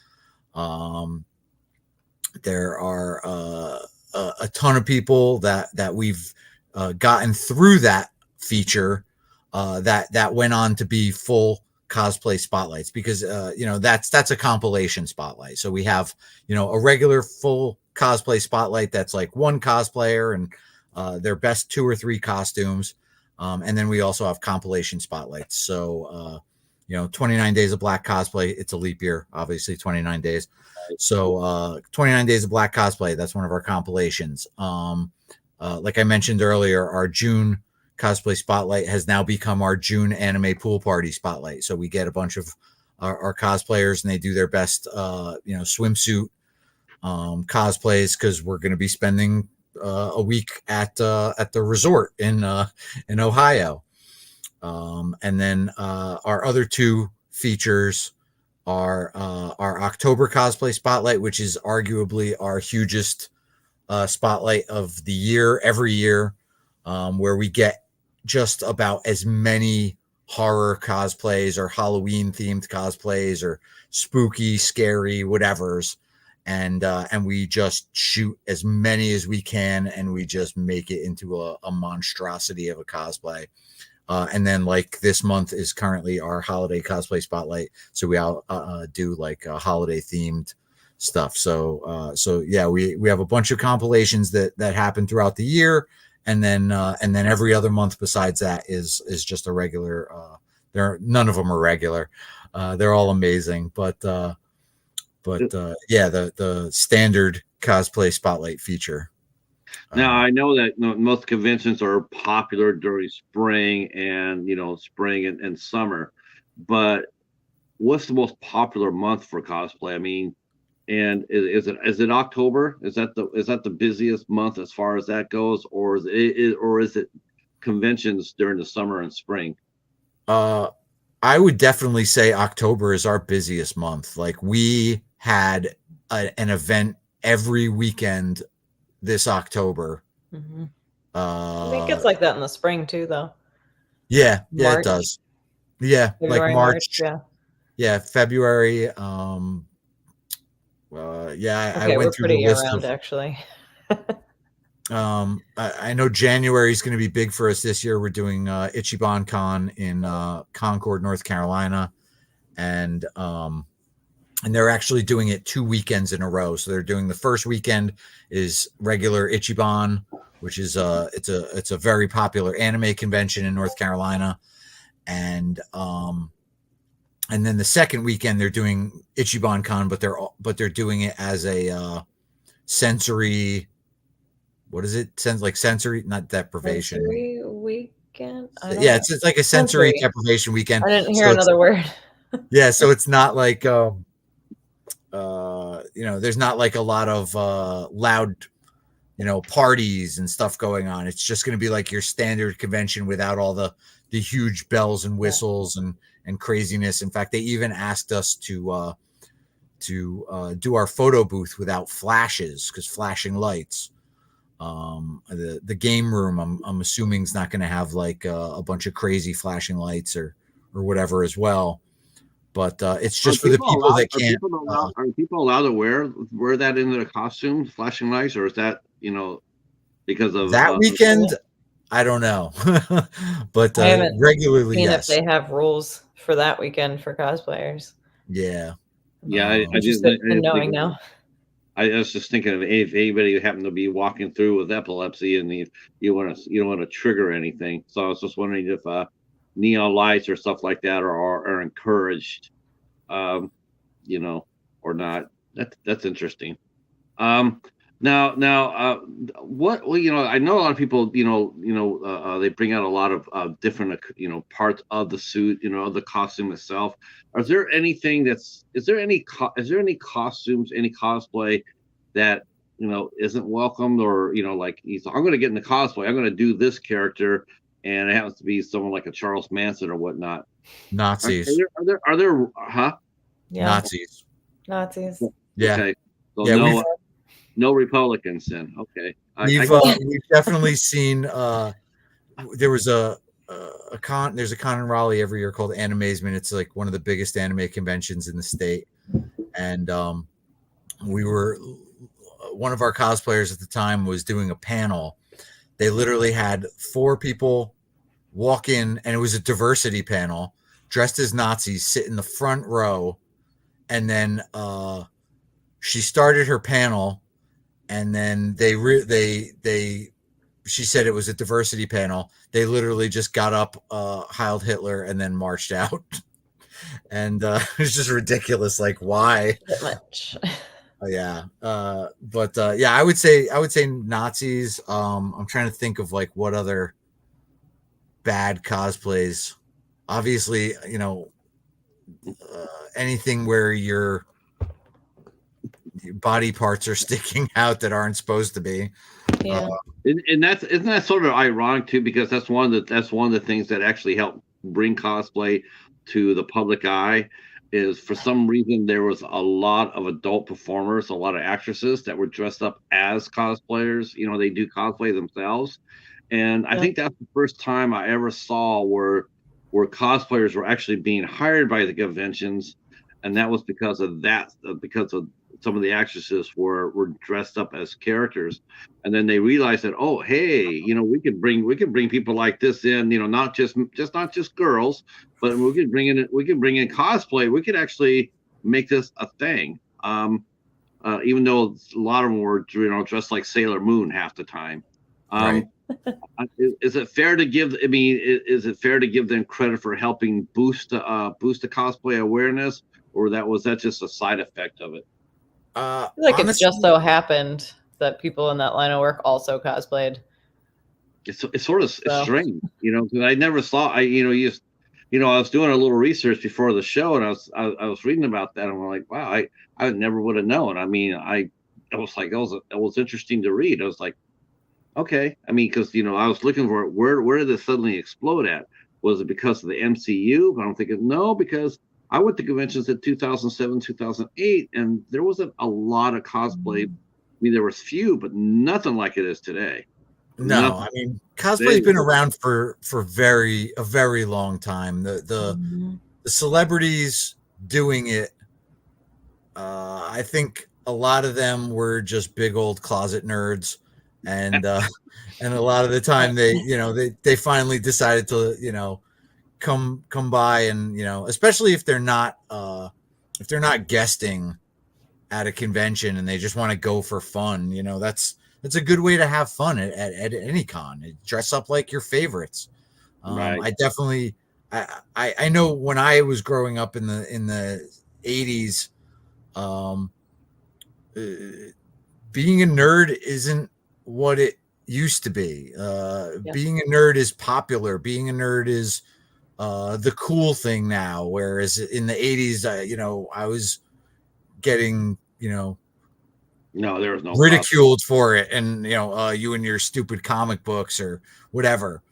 There are a ton of people that we've gotten through that feature that went on to be full cosplay spotlights, because that's a compilation spotlight. So we have a regular full cosplay spotlight that's like one cosplayer and their best 2 or 3 costumes, and then we also have compilation spotlights. So 29 days of black cosplay. It's a leap year, obviously 29 days. So 29 days of black cosplay, that's one of our compilations. Like I mentioned earlier, our June cosplay spotlight has now become our June anime pool party spotlight. So we get a bunch of our cosplayers and they do their best swimsuit cosplays, because we're going to be spending a week at the resort in Ohio. And then our other 2 features are our October cosplay spotlight, which is arguably our hugest spotlight of the year, every year, where we get just about as many horror cosplays or Halloween themed cosplays or spooky, scary, whatevers. And we just shoot as many as we can, and we just make it into a monstrosity of a cosplay. And then like this month is currently our holiday cosplay spotlight. So we do like holiday themed stuff. So yeah, we have a bunch of compilations that happen throughout the year. And then every other month besides that is just a regular, none of them are regular. They're all amazing, but yeah, the standard cosplay spotlight feature. Now I know that most conventions are popular during spring and summer, but what's the most popular month for cosplay? I mean, and is it October? Is that the busiest month as far as that goes, or is it conventions during the summer and spring? I would definitely say October is our busiest month. Like we had an event every weekend this October. Mm-hmm. I think it's like that in the spring too, though. Yeah, it does. Yeah, February, like March. Yeah, February. I went through the list year-round, actually. I know January is going to be big for us this year. We're doing Ichiban Con in Concord, North Carolina, and they're actually doing it 2 weekends in a row. So they're doing the first weekend is regular Ichiban, which is it's a very popular anime convention in North Carolina, and then the second weekend they're doing Ichiban Con, but they're doing it as a sensory. What is it? Sensory, not deprivation. Sensory weekend. Yeah, it's like a sensory deprivation weekend. I didn't hear another word. Yeah, so it's not like there's not like a lot of loud parties and stuff going on. It's just going to be like your standard convention without all the huge bells and whistles and craziness. In fact, they even asked us to do our photo booth without flashes, because flashing lights. The game room, I'm assuming, is not going to have like a bunch of crazy flashing lights or whatever as well. But it's just for the people that can't. Are people allowed to wear that into their costumes, flashing lights, or is that because of that weekend? I don't know, but regularly, yes. If they have rules for that weekend for cosplayers. Yeah. Yeah, I just been knowing now. I was just thinking of if anybody happened to be walking through with epilepsy and you don't want to trigger anything. So I was just wondering if neon lights or stuff like that are encouraged, um, you know, or not. That's interesting. Um, what? Well, I know a lot of people. They bring out a lot of different, parts of the suit, of the costume itself. Is there anything that's? Is there any costumes, any cosplay that isn't welcomed, or like I'm going to get into cosplay. I'm going to do this character, and it happens to be someone like a Charles Manson or whatnot. Nazis. Are there? Huh? Yeah. Nazis. Yeah. Okay. So Yeah, no Republicans then. Okay. We've definitely seen there's a con in Raleigh every year called Animazement. It's like one of the biggest anime conventions in the state. And one of our cosplayers at the time was doing a panel. They literally had 4 people walk in, and it was a diversity panel, dressed as Nazis, sit in the front row, and then she started her panel. And then she said it was a diversity panel. They literally just got up, Heiled Hitler, and then marched out. And it's just ridiculous. Like, why? That much. Yeah. Yeah, I would say Nazis. I'm trying to think of like what other bad cosplays. Obviously, anything where your body parts are sticking out that aren't supposed to be. Yeah. And isn't that sort of ironic too, because that's one of the things that actually helped bring cosplay to the public eye. Is for some reason there was a lot of adult performers, a lot of actresses that were dressed up as cosplayers. They do cosplay themselves, and I think that's the first time I ever saw where cosplayers were actually being hired by the conventions, and that was because of some of the actresses were dressed up as characters, and then they realized that, oh, hey, we could bring people like this in, not just girls, but we could bring in cosplay. We could actually make this a thing. Even though a lot of them were dressed like Sailor Moon half the time. Right. Is it fair to give? I mean, is it fair to give them credit for helping boost the cosplay awareness, or was that just a side effect of it? I feel like honestly, it just so happened that people in that line of work also cosplayed. It's sort of strange, because I never saw. I was doing a little research before the show, and I was reading about that, and I'm like, wow, I never would have known. I mean, I was like, it was interesting to read. I was like, okay. I mean, because I was looking for where did this suddenly explode at? Was it because of the MCU? But I'm thinking no, because I went to conventions in 2007, 2008, and there wasn't a lot of cosplay. I mean, there was few, but nothing like it is today. No, I mean, cosplay's been around for a very long time. The celebrities doing it, I think a lot of them were just big old closet nerds, and a lot of the time they finally decided to come by, and especially if they're not guesting at a convention and they just want to go for fun, that's a good way to have fun at any con. Dress up like your favorites. Right. I definitely I know when I was growing up in the 80s, being a nerd isn't what it used to be. Being a nerd is popular. Being a nerd is the cool thing now, whereas in the 80s, I was getting no, there was no ridiculed for it, and you and your stupid comic books or whatever.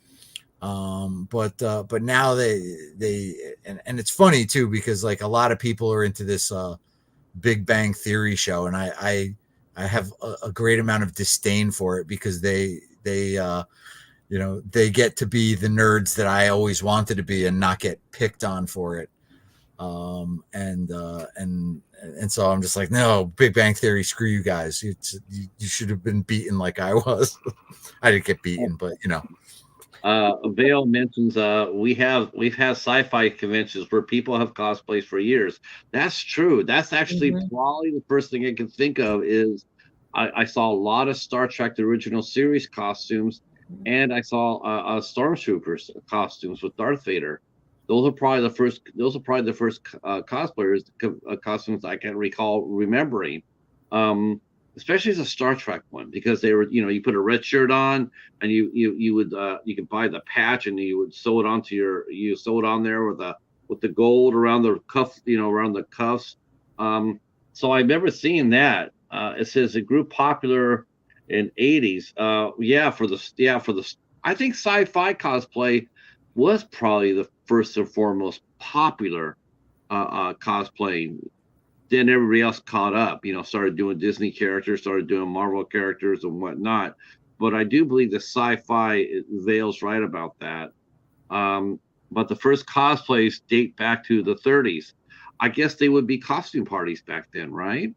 But now they and it's funny too, because like a lot of people are into this Big Bang Theory show, and I have a great amount of disdain for it, because they get to be the nerds that I always wanted to be and not get picked on for it. And so I'm just like, no, Big Bang Theory, screw you guys. You should have been beaten like I was. I didn't get beaten, but Vale mentions we've had sci-fi conventions where people have cosplays for years. That's true. That's actually Mhm. probably the first thing I can think of is I saw a lot of Star Trek the original series costumes, and I saw Stormtroopers costumes with Darth Vader. Those are probably the first. Those are probably the first cosplayers costumes I can recall remembering. Especially as a Star Trek one because they were, you put a red shirt on and you would you could buy the patch and you would sew it onto you sew it on there with the gold around the cuff, around the cuffs. So I've never seen that. It says it grew popular in '80s. For the I think sci-fi cosplay was probably the first and foremost popular cosplay. Then everybody else caught up, started doing Disney characters, started doing Marvel characters and whatnot. But I do believe the sci-fi Vale's right about that. But the first cosplays date back to the 30s. I guess they would be costume parties back then, right?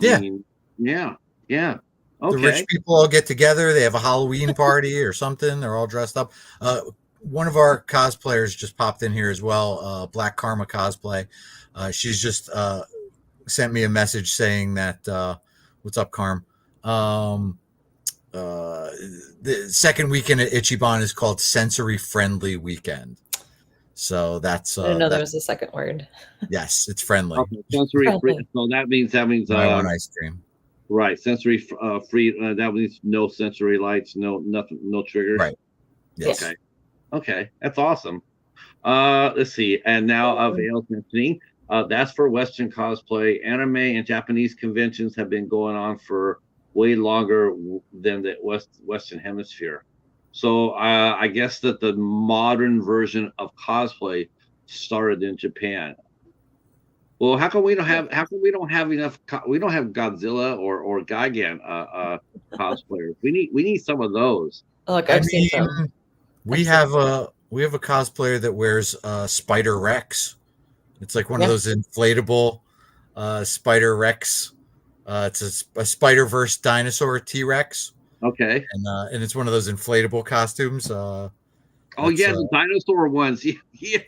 I Yeah. mean, yeah, yeah. The Okay. rich people all get together. They have a Halloween party or something. They're all dressed up. One of our cosplayers just popped in here as well. Black Karma cosplay. She's just sent me a message saying that what's up, Carm? The second weekend at Ichiban is called Sensory Friendly Weekend. So that's I didn't know there was a second word. yes, it's friendly. Okay. Sensory free. Friendly. So that means I want ice cream. right. Sensory free. That means no sensory lights, no nothing, no triggers. Right. Yes. Okay. Okay. That's awesome. Let's see. And now Vale's mentioning that's for Western cosplay. Anime and Japanese conventions have been going on for way longer than the Western Hemisphere. So I guess that the modern version of cosplay started in Japan. Well, how come we don't have? How come we don't have enough? We don't have Godzilla or Gigan cosplayers. We need some of those. Look, I I've seen some. mean, we have a cosplayer that wears Spider Rex. It's like one of those inflatable Spider Rex. It's a Spider Verse dinosaur T Rex, Okay. and it's one of those inflatable costumes. Oh yeah, the dinosaur ones. Yeah,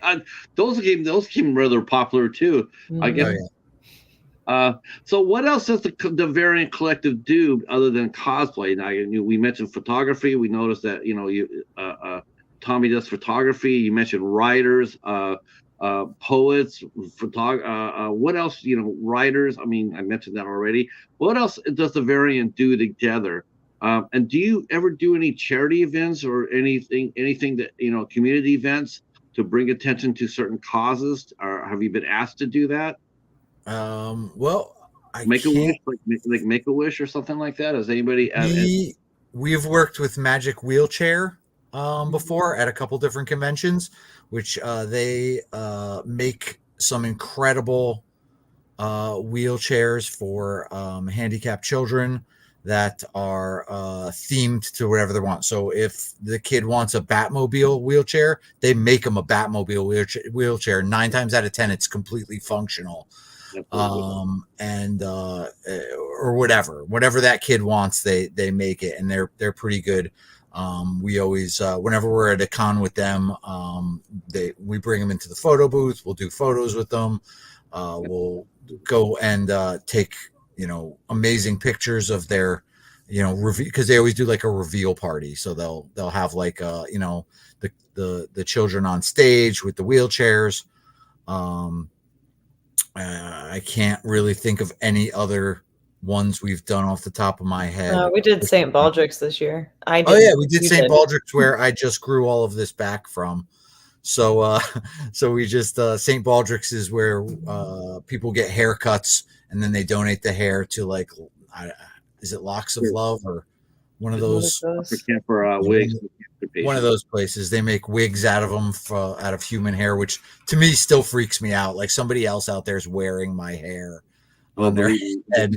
those came rather popular too. I Mhm. guess. So what else does the variant collective do other than cosplay? Now we mentioned photography. We noticed that Tommy does photography. You mentioned writers, poets, what else? Writers. I mean, I mentioned that already. What else does the variant do together? And do you ever do any charity events or anything that community events to bring attention to certain causes? Or have you been asked to do that? Well, I Make a can't. wish, like make a wish or something like that. Has anybody? We've worked with Magic Wheelchair before at a couple different conventions, which they make some incredible wheelchairs for handicapped children that are themed to whatever they want. So if the kid wants a Batmobile wheelchair, they make them a Batmobile wheelchair. 9 times out of 10, it's completely functional. And or whatever that kid wants, they make it, and they're pretty good. We always whenever we're at a con with them, we bring them into the photo booth. We'll do photos with them. We'll go and take amazing pictures of their because they always do like a reveal party. So they'll have like the children on stage with the wheelchairs. I can't really think of any other ones we've done off the top of my head. We did St. Baldrick's this year. Oh yeah, we did St. Baldrick's where I just grew all of this back from. So so we just St. Baldrick's is where people get haircuts and then they donate the hair to like is it Locks of Love or one of those for wigs. One of those places. They make wigs out of them out of human hair, which to me still freaks me out. Like somebody else out there is wearing my hair on their head. And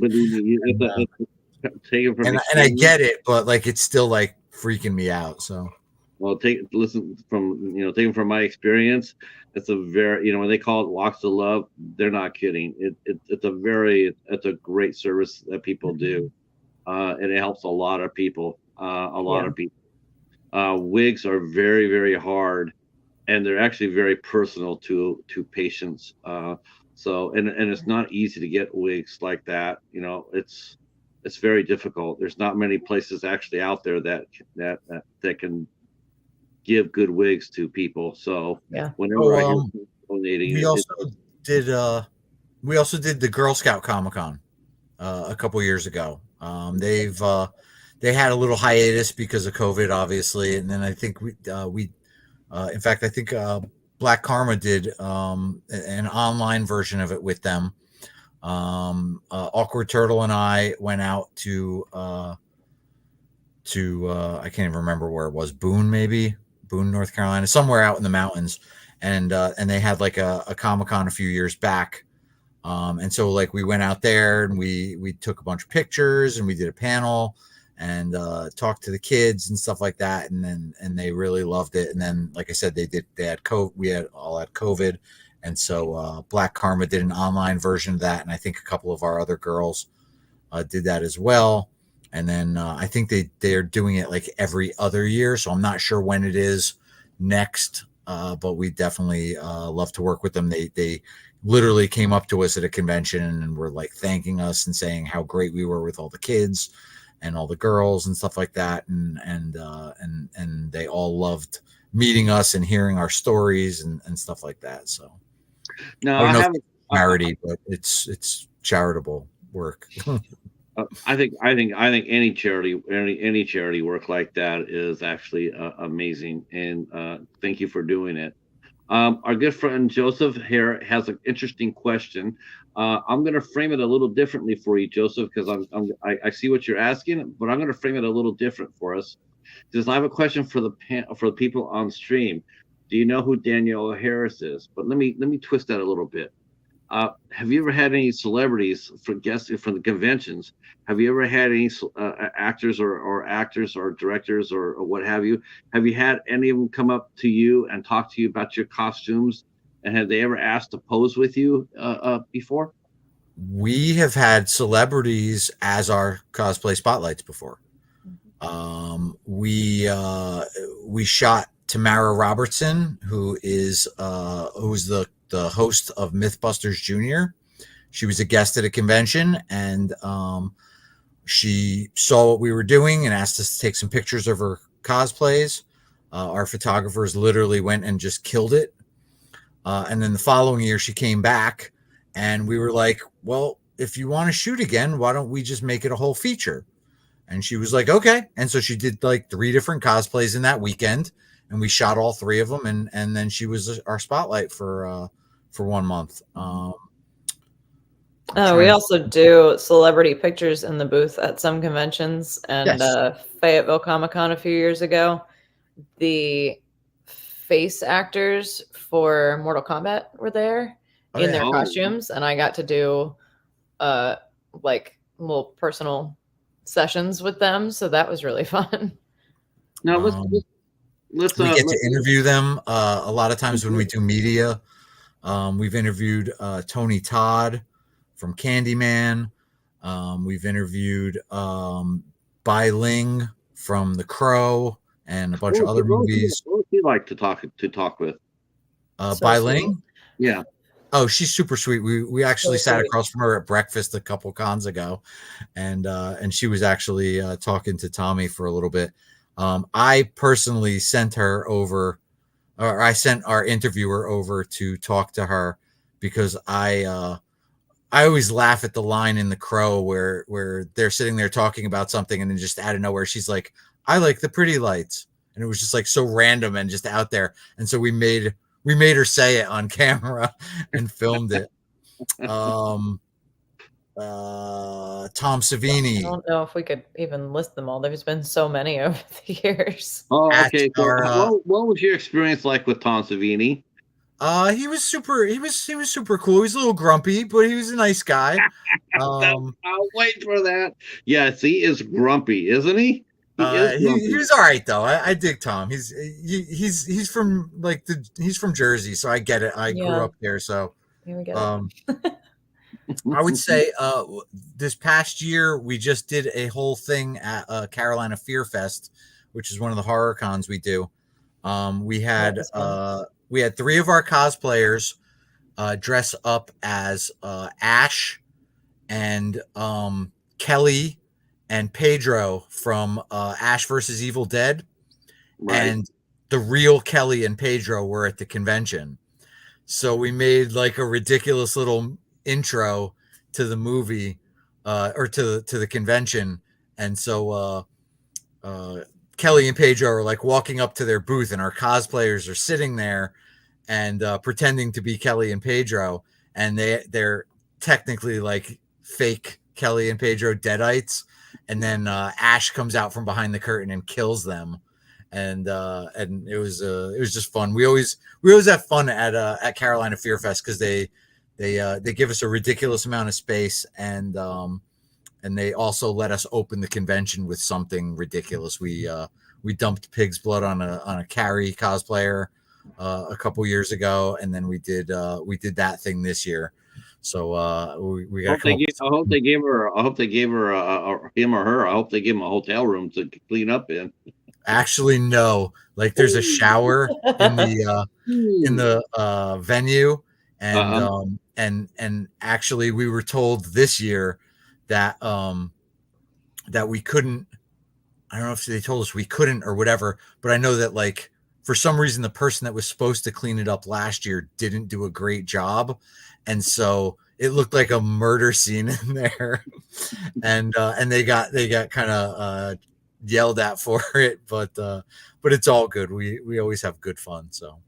I get it, but like it's still like freaking me out. So taking from my experience, it's a very when they call it Locks of Love, they're not kidding. It's a great service that people do, and it helps a lot of people. A lot of people. Wigs are very, very hard, and they're actually very personal to patients. And it's not easy to get wigs like that. It's very difficult. There's not many places actually out there that can give good wigs to people. So Yeah. whenever I hear Oh, donating we it, also did the Girl Scout Comic Con a couple years ago. They had a little hiatus because of COVID, obviously, and then I think in fact, I think Black Karma did an online version of it with them. Awkward Turtle and I went out to I can't even remember where it was, Boone, North Carolina, somewhere out in the mountains, and they had like a Comic Con a few years back. And so like we went out there and we took a bunch of pictures and we did a panel and talked to the kids and stuff like that. And they really loved it. And then, like I said, they had COVID. We all had COVID. And so Black Karma did an online version of that. And I think a couple of our other girls did that as well. And then I think they're doing it like every other year. So I'm not sure when it is next. But we definitely love to work with them. They literally came up to us at a convention and were like thanking us and saying how great we were with all the kids and all the girls and stuff like that. And they all loved meeting us and hearing our stories and stuff like that. So no, I don't I know if haven't. it's charity, but it's charitable work. I think any charity work like that is actually amazing, and thank you for doing it. Our good friend Joseph here has an interesting question. I'm going to frame it a little differently for you, Joseph, because I see what you're asking, but I'm going to frame it a little different for us. Because I have a question for the people on stream. Do you know who Danielle Harris is? But let me twist that a little bit. Have you ever had any celebrities for guests from the conventions? Have you ever had any actors or directors or what have you? Have you had any of them come up to you and talk to you about your costumes? And have they ever asked to pose with you before? We have had celebrities as our cosplay spotlights before. We shot Tamara Robertson, who's the host of Mythbusters Junior. She was a guest at a convention, and she saw what we were doing and asked us to take some pictures of her cosplays. Our photographers literally went and just killed it. And then the following year, she came back, and we were like, "Well, if you want to shoot again, why don't we just make it a whole feature?" And she was like, "Okay." And so she did like 3 different cosplays in that weekend, and we shot all 3 of them. And then she was our spotlight for 1 month. We also do celebrity pictures in the booth at some conventions, and Yes. Fayetteville Comic Con a few years ago. The face actors for Mortal Kombat were there in their costumes, and I got to do like little personal sessions with them, so that was really fun. Now let's we get to interview them a lot of times when we do media. We've interviewed Tony Todd from Candyman. We've interviewed Bai Ling from The Crow and a bunch of other movies. What would you like to talk with? Bai Ling? Yeah. Oh, she's super sweet. We actually sat across from her at breakfast a couple cons ago, and she was actually talking to Tommy for a little bit. I personally sent her over, or I sent our interviewer over to talk to her because I always laugh at the line in The Crow where they're sitting there talking about something and then just out of nowhere she's like, "I like the pretty lights," and it was just like so random and just out there. And so we made her say it on camera and filmed it. Tom Savini. I don't know if we could even list them all. There's been so many over the years. Oh, okay. So what was your experience like with Tom Savini? He was super cool. He was a little grumpy, but he was a nice guy. I'll wait for that. Yes, he is grumpy, isn't he? He was all right though. I dig Tom. He's from he's from Jersey, so I get it. I grew up there, so Here we go. I would say this past year we just did a whole thing at Carolina Fear Fest which is one of the horror cons we do. We had That's fun. 3 of our cosplayers dress up as Ash and Kelly and Pedro from Ash versus Evil Dead. Right. And the real Kelly and Pedro were at the convention. So we made like a ridiculous little intro to the movie or to the convention. And so Kelly and Pedro are like walking up to their booth, and our cosplayers are sitting there and pretending to be Kelly and Pedro. And they're technically like fake Kelly and Pedro deadites. And then Ash comes out from behind the curtain and kills them. And it was just fun. We always have fun at Carolina Fear Fest because they give us a ridiculous amount of space, and they also let us open the convention with something ridiculous. We dumped pig's blood on a Carrie cosplayer a couple years ago, and then we did that thing this year. So we got. I hope they gave her him or her. I hope they gave him a hotel room to clean up in. Actually, no. Like, there's a shower in the venue, and and actually, we were told this year that that we couldn't. I don't know if they told us we couldn't or whatever, but I know that, like, for some reason, the person that was supposed to clean it up last year didn't do a great job, and so it looked like a murder scene in there, and they got kind of yelled at for it, but it's all good. We always have good fun. So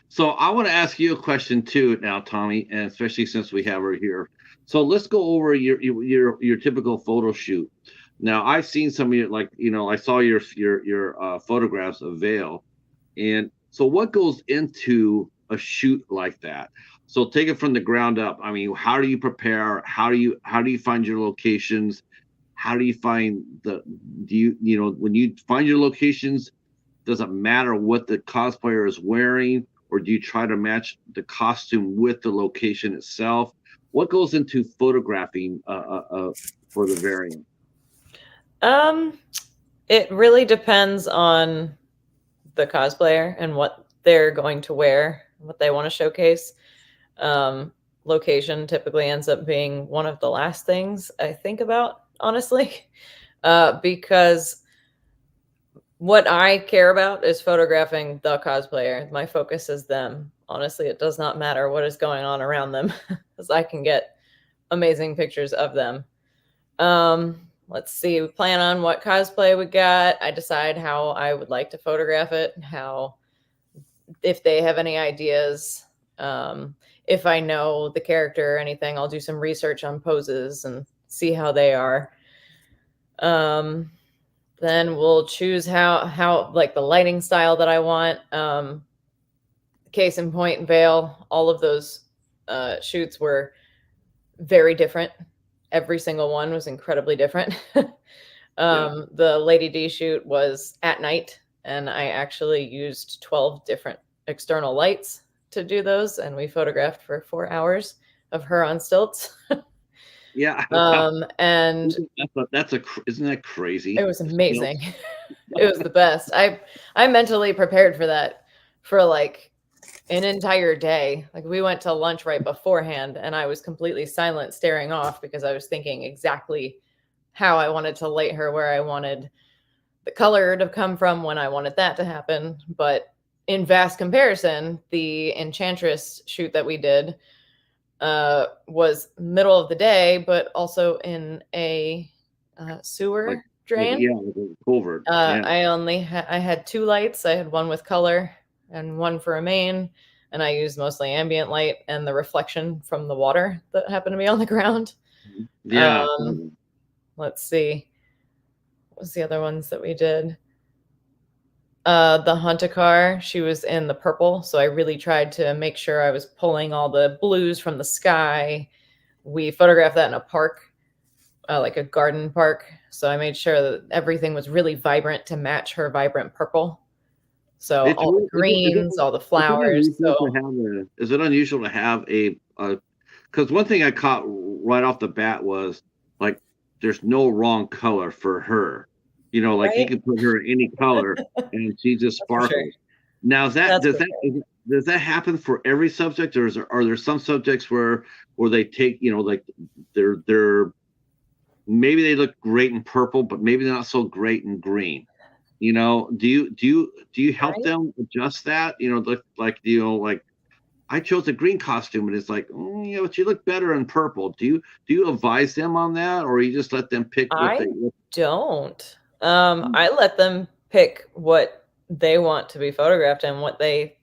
so I want to ask you a question too now, Tommy, and especially since we have her here. So let's go over your typical photo shoot. Now, I've seen some of your, like, I saw your photographs of Vale, and so what goes into a shoot like that? So take it from the ground up. I mean, how do you prepare? How do you find your locations? How do you find when you find your locations, does it matter what the cosplayer is wearing, or do you try to match the costume with the location itself? What goes into photographing for the variant? It really depends on the cosplayer and what they're going to wear, what they want to showcase. Location typically ends up being one of the last things I think about, honestly, because what I care about is photographing the cosplayer. My focus is them. Honestly, it does not matter what is going on around them, because I can get amazing pictures of them. Let's see, we plan on what cosplay we got. I decide how I would like to photograph it, if they have any ideas. If I know the character or anything, I'll do some research on poses and see how they are. Then we'll choose how like the lighting style that I want. Case in point, Vale, all of those shoots were very different. Every single one was incredibly different. The Lady D shoot was at night, and I actually used 12 different external lights to do those, and we photographed for 4 hours of her on stilts. Yeah. And isn't that crazy? It was amazing. It was the best. I mentally prepared for that for like an entire day. Like, we went to lunch right beforehand, and I was completely silent, staring off, because I was thinking exactly how I wanted to light her, where I wanted the color to come from, when I wanted that to happen. But in vast comparison, the Enchantress shoot that we did was middle of the day, but also in a sewer drain. Yeah, culvert. I had 2 lights. I had one with color and one for a main, and I used mostly ambient light and the reflection from the water that happened to be on the ground. Yeah. Let's see. What was the other ones that we did? The Hunter, she was in the purple, so I really tried to make sure I was pulling all the blues from the sky. We photographed that in a park, like a garden park, so I made sure that everything was really vibrant to match her vibrant purple. So all the greens, all the flowers. Is it unusual to have because one thing I caught right off the bat was, like, there's no wrong color for her. You know, like you Right? can put her in any color and she just That's for sure. sparkles. Now, is that That's does for sure. does that happen for every subject, or are there some subjects where they take, you know, like they're maybe they look great in purple, but maybe they're not so great in green. You know, do you help Right? them adjust that? You know, like you know, like I chose a green costume, and it's like, you know, but you look better in purple. Do you advise them on that, or you just let them pick what I they? don't. Mm. I let them pick what they want to be photographed and what they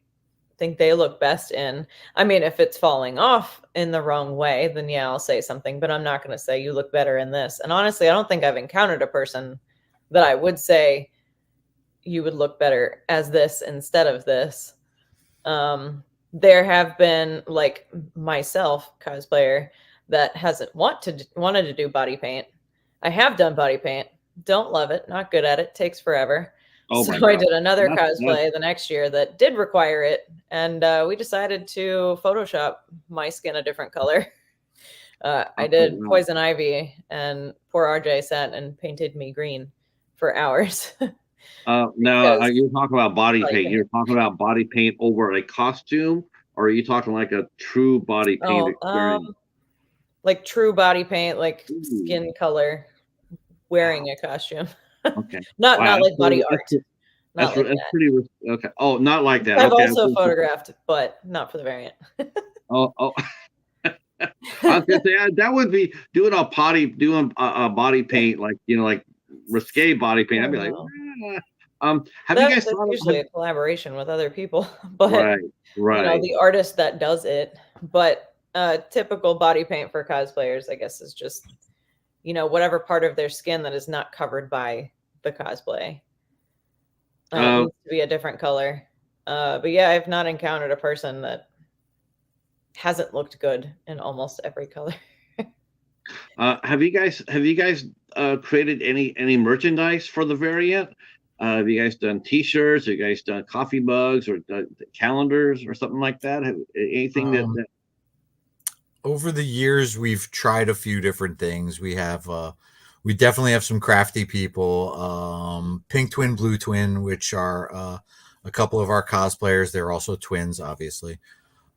think they look best in. I mean, if it's falling off in the wrong way, then yeah, I'll say something, but I'm not going to say you look better in this. And honestly, I don't think I've encountered a person that I would say you would look better as this instead of this. There have been like myself, cosplayer, that hasn't wanted to do body paint. I have done body paint. Don't love it. Not good at it. Takes forever. Oh So my I God, did another that's cosplay the next year that did require it, and we decided to Photoshop my skin a different color. I oh did wow. poison ivy, and poor RJ sat and painted me green for hours Now, because you're talking about body body paint. paint. You're talking about body paint over a costume, or are you talking like a true body paint Oh, experience? like true body paint, like Ooh, skin color, wow. wearing a costume. Okay. Not Wow. like body art, not like That's that. pretty. Okay. Oh, not like that. I've Okay. also photographed, but not for the variant. Oh. I was gonna say that would be doing a body paint, like, you know, like risque body paint. I'd Oh, be like, no. have you guys That's thought of usually a collaboration with other people, but, right, right. the artist that does it, but, typical body paint for cosplayers, I guess, is just, whatever part of their skin that is not covered by the cosplay, Uh, needs to be a different color. But yeah, I've not encountered a person that hasn't looked good in almost every color. have you guys created any merchandise for the variant? Have you guys done T-shirts? Have you guys done coffee mugs or calendars or something like that? Have anything Um, that over the years, we've tried a few different things. We definitely have some crafty people. Pink Twin, Blue Twin, which are a couple of our cosplayers. They're also twins, obviously.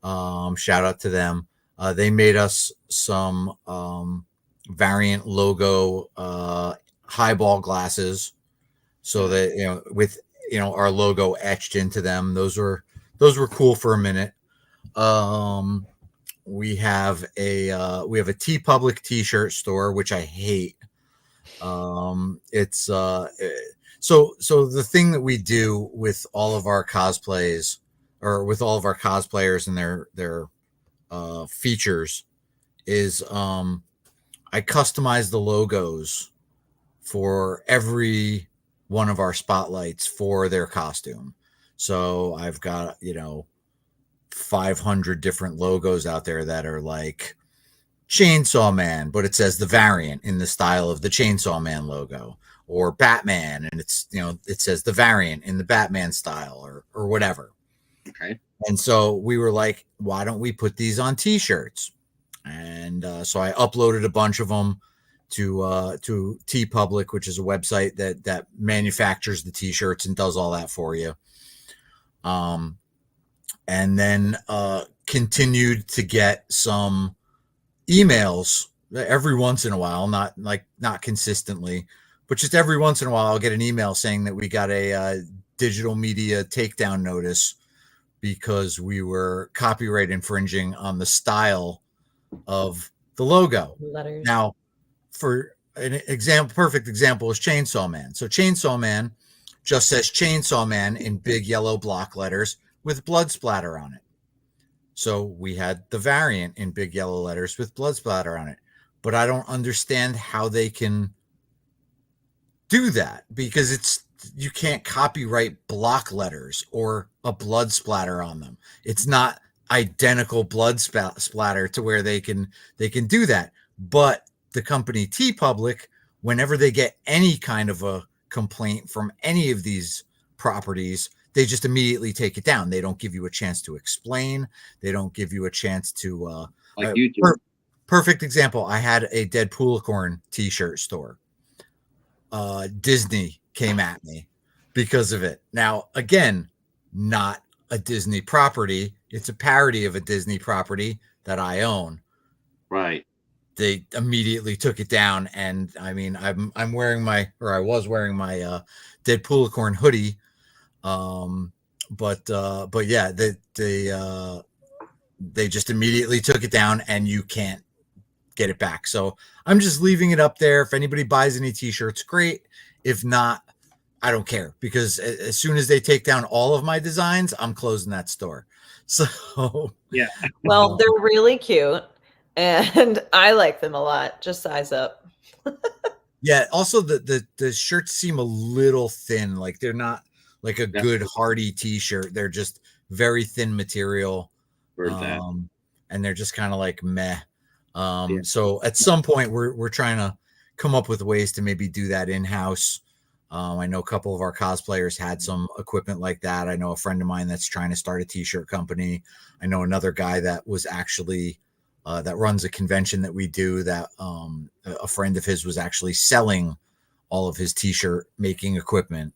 Shout out to them. They made us some variant logo highball glasses, so that with our logo etched into them. Those were cool for a minute. Um, we have a T Public T-shirt store, which I hate. It's so the thing that we do with all of our cosplays, or with all of our cosplayers and their features, is I customize the logos for every one of our spotlights for their costume. So I've got 500 different logos out there that are like Chainsaw Man, but it says the variant in the style of the Chainsaw Man logo, or Batman, and it says the variant in the Batman style, or whatever. okay? And so we were like, why don't we put these on T-shirts? And so I uploaded a bunch of them to T Public, which is a website that manufactures the T-shirts and does all that for you. And then continued to get some emails every once in a while, not consistently, but just every once in a while I'll get an email saying that we got a digital media takedown notice because we were copyright infringing on the style of the logo. Letters. Now, for an perfect example is Chainsaw Man. So Chainsaw Man just says Chainsaw Man in big yellow block letters with blood splatter on it. So we had the variant in big yellow letters with blood splatter on it. But I don't understand how they can do that, because you can't copyright block letters or a blood splatter on them. It's not identical blood splatter to where they can do that. But the company T Public, whenever they get any kind of a complaint from any of these properties, they just immediately take it down. They don't give you a chance to explain. They don't give you a chance to Like YouTube. perfect example. I had a Deadpoolicorn t-shirt store. Disney came at me because of it. Now, again, not a Disney property. It's a parody of a Disney property that I own. Right. They immediately took it down, and I mean, I was wearing my Deadpoolicorn hoodie. But yeah, they just immediately took it down, and you can't get it back. So I'm just leaving it up there. If anybody buys any t-shirts, great. If not, I don't care, because as soon as they take down all of my designs, I'm closing that store. So yeah. Well, they're really cute, and I like them a lot. Just size up. Yeah. Also, the shirts seem a little thin. Like they're not like a good hardy t-shirt. They're just very thin material. And they're just kind of like meh. So at some point we're trying to come up with ways to maybe do that in-house. I know a couple of our cosplayers had some equipment like that. I know a friend of mine that's trying to start a t-shirt company. I know another guy that was actually that runs a convention that we do, that a friend of his was actually selling all of his t-shirt making equipment.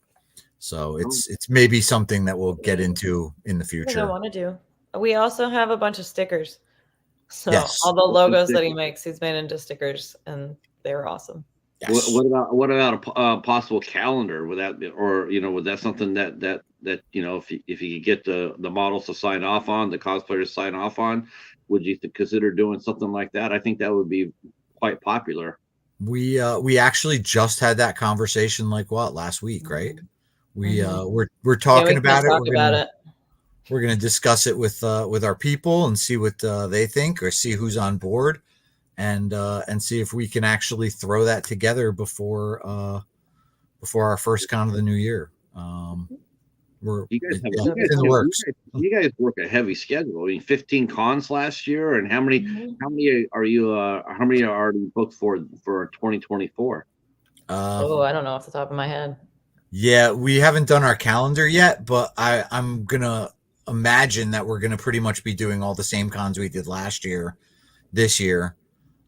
So it's maybe something that we'll get into in the future. I want to do. We also have a bunch of stickers. So yes. all the logos that he makes, he's made into stickers, and they're awesome. Yes. What about a possible calendar? Would that be, or would that something that if you could get the models to sign off on, the cosplayers to sign off on, would you consider doing something like that? I think that would be quite popular. We actually just had that conversation last week, right? We're talking about it. We're going to discuss it with our people and see what they think, or see who's on board, and see if we can actually throw that together before our first con of the new year. You guys work a heavy schedule. I mean, 15 cons last year, and how many are you? How many are already booked for 2024? I don't know off the top of my head. Yeah, we haven't done our calendar yet, but I'm gonna imagine that we're gonna pretty much be doing all the same cons we did last year, this year,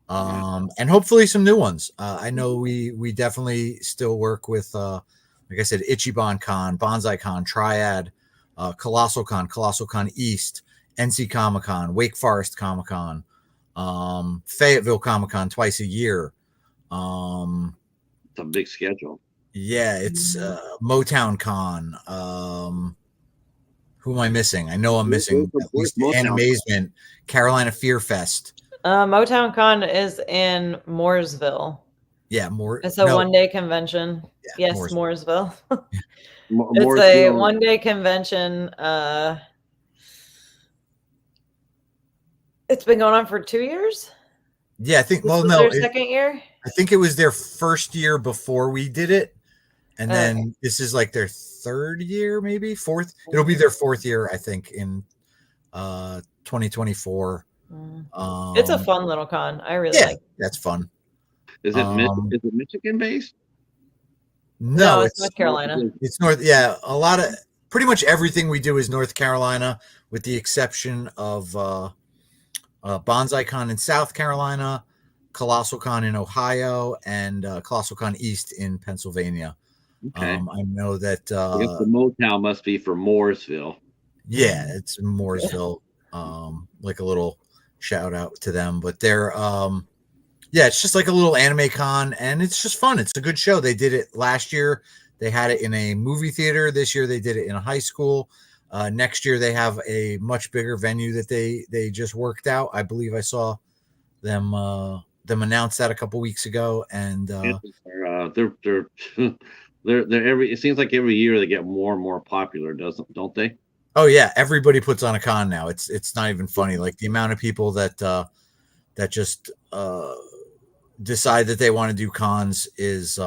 and hopefully some new ones. I know we definitely still work with, like I said, Ichiban Con, Bonsai Con, Triad, Colossal Con East, NC Comic Con, Wake Forest Comic Con, Fayetteville Comic Con twice a year. It's a big schedule. Yeah, it's Motown Con. Who am I missing? I know I'm missing at least Animazement, Carolina Fear Fest. Motown Con is in Mooresville. Yeah, it's a one-day convention. Yeah, yes, Mooresville. It's a one-day convention. It's been going on for 2 years. Yeah, I think. Their second year. I think it was their first year before we did it, and then this is like their third year, maybe fourth. It'll be their fourth year, I think, in 2024. It's a fun little con. I really like it. That's fun. Is it Michigan based? No, it's North Carolina. It's North. Yeah, pretty much everything we do is North Carolina, with the exception of Bonsai Con in South Carolina, Colossal Con in Ohio, and Colossal Con East in Pennsylvania. Okay. I know that I guess the Motown must be for Mooresville. Yeah, it's Mooresville. Like a little shout out to them, but they're it's just like a little anime con, and it's just fun. It's a good show. They did it last year. They had it in a movie theater. This year they did it in a high school. Next year they have a much bigger venue that they just worked out. I believe I saw them announce that a couple weeks ago, and they're it seems like every year they get more and more popular, don't they? Oh yeah, everybody puts on a con now. It's not even funny. Like the amount of people that just decide that they want to do cons is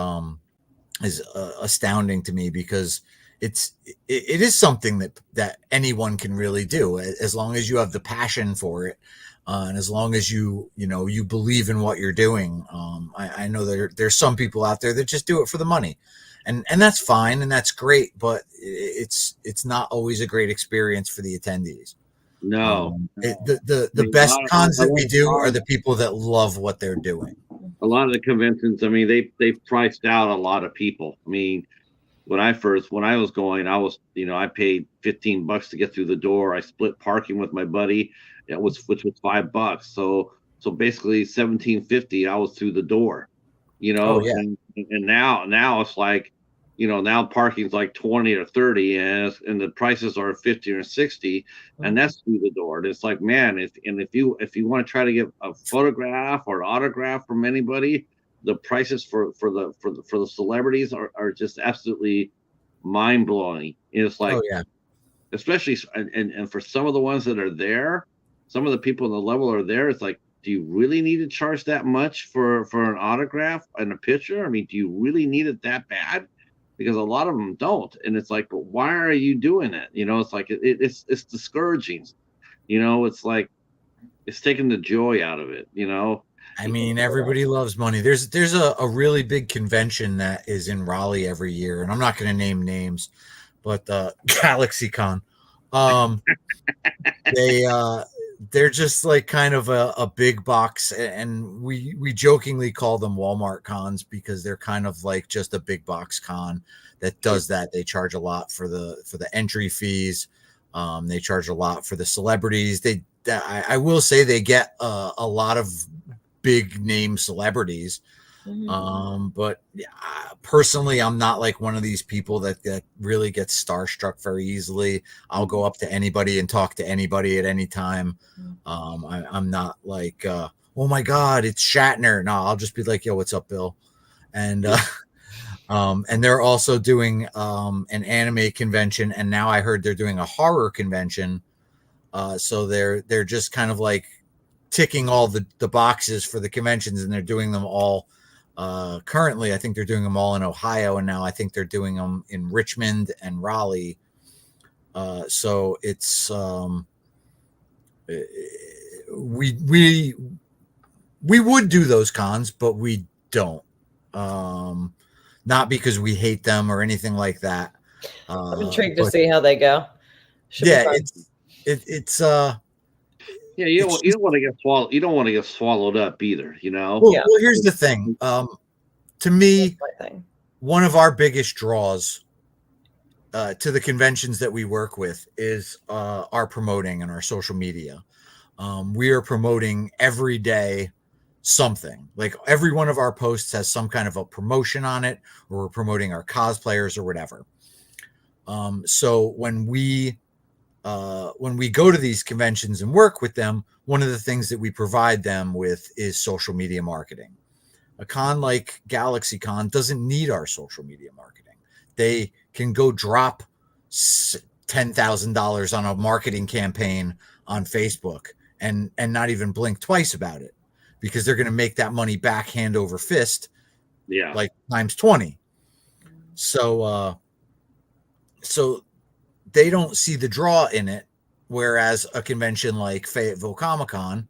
astounding to me, because it is something that anyone can really do, as long as you have the passion for it, and as long as you believe in what you're doing. I know there's some people out there that just do it for the money, and that's fine, and that's great, but it's not always a great experience for the attendees. No, the best cons that we do are the people that love what they're doing. A a lot of the conventions, I mean, they've priced out a lot of people. I mean, when I was going, I paid $15 to get through the door. I split parking with my buddy, which was $5. So basically 1750, I was through the door, Oh yeah. and now it's like, now parking's like 20 or 30, and the prices are 50 or 60, and that's through the door. And it's like, man, if you want to try to get a photograph or autograph from anybody, the prices for the celebrities are just absolutely mind blowing. It's like, Oh yeah. especially, and for some of the ones that are there, some of the people on the level are there. It's like, do you really need to charge that much for an autograph and a picture? I mean, do you really need it that bad? Because a lot of them don't, and it's like, but why are you doing it? It's like it's discouraging. It's like it's taking the joy out of it. I mean, everybody loves money. There's a really big convention that is in Raleigh every year, and I'm not going to name names, but GalaxyCon. They're just like kind of a big box, and we jokingly call them Walmart cons because they're kind of like just a big box con that does that. They charge a lot for the entry fees. They charge a lot for the celebrities. I will say they get a lot of big name celebrities. But personally, I'm not like one of these people that really gets starstruck very easily. I'll go up to anybody and talk to anybody at any time. I'm not like, oh my God, it's Shatner. No, I'll just be like, yo, what's up, Bill? And they're also doing an anime convention, and now I heard they're doing a horror convention. So they're just kind of like ticking all the boxes for the conventions, and they're doing them all. Currently, I think they're doing them all in Ohio, and now I think they're doing them in Richmond and Raleigh. So it's we would do those cons, but we don't. Not because we hate them or anything like that. I'm intrigued to see how they go. Should yeah, it's yeah, you don't want to get swallowed. You don't want to get swallowed up either. Well, here's the thing. To me, one of our biggest draws to the conventions that we work with is our promoting and our social media. We are promoting every day something. Like every one of our posts has some kind of a promotion on it, or we're promoting our cosplayers or whatever. So when we go to these conventions and work with them, one of the things that we provide them with is social media marketing. A con like GalaxyCon doesn't need our social media marketing. They can go drop $10,000 on a marketing campaign on Facebook and not even blink twice about it, because they're going to make that money back hand over fist, like times 20. So they don't see the draw in it, whereas a convention like Fayetteville Comic-Con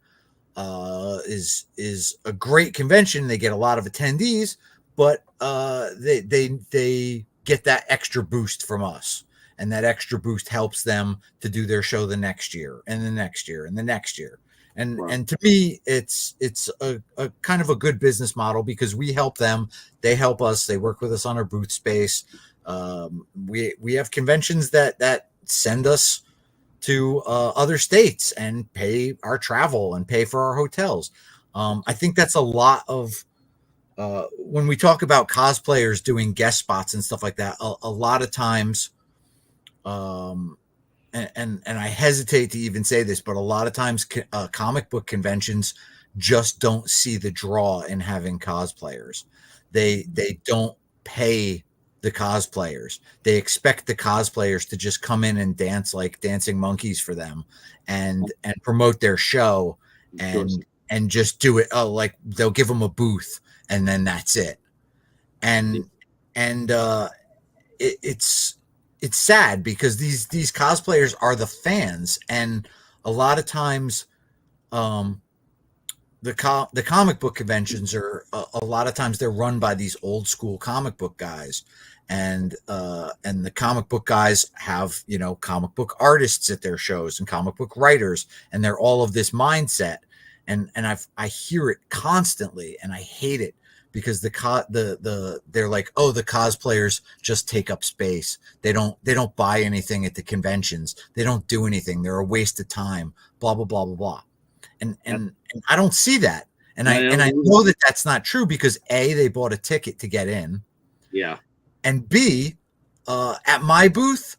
is a great convention. They get a lot of attendees, but they get that extra boost from us, and that extra boost helps them to do their show the next year and the next year and the next year. And to me, it's a kind of a good business model, because we help them, they help us, they work with us on our booth space. We have conventions that send us to other states and pay our travel and pay for our hotels. I think that's a lot of when we talk about cosplayers doing guest spots and stuff like that, a lot of times, and I hesitate to even say this, but a lot of times comic book conventions just don't see the draw in having cosplayers. They don't pay the cosplayers. They expect the cosplayers to just come in and dance like dancing monkeys for them and promote their show and just do it. Like they'll give them a booth and then that's it. It's sad, because these cosplayers are the fans, and a lot of times the comic book conventions are a lot of times they're run by these old school comic book guys, and the comic book guys have, comic book artists at their shows and comic book writers, and they're all of this mindset. and I hear it constantly, and I hate it because they're like, oh, the cosplayers just take up space. They don't buy anything at the conventions. They don't do anything. They're a waste of time. Blah blah blah blah blah. And I don't see that. And I know that that's not true because A, they bought a ticket to get in. Yeah. And B, at my booth,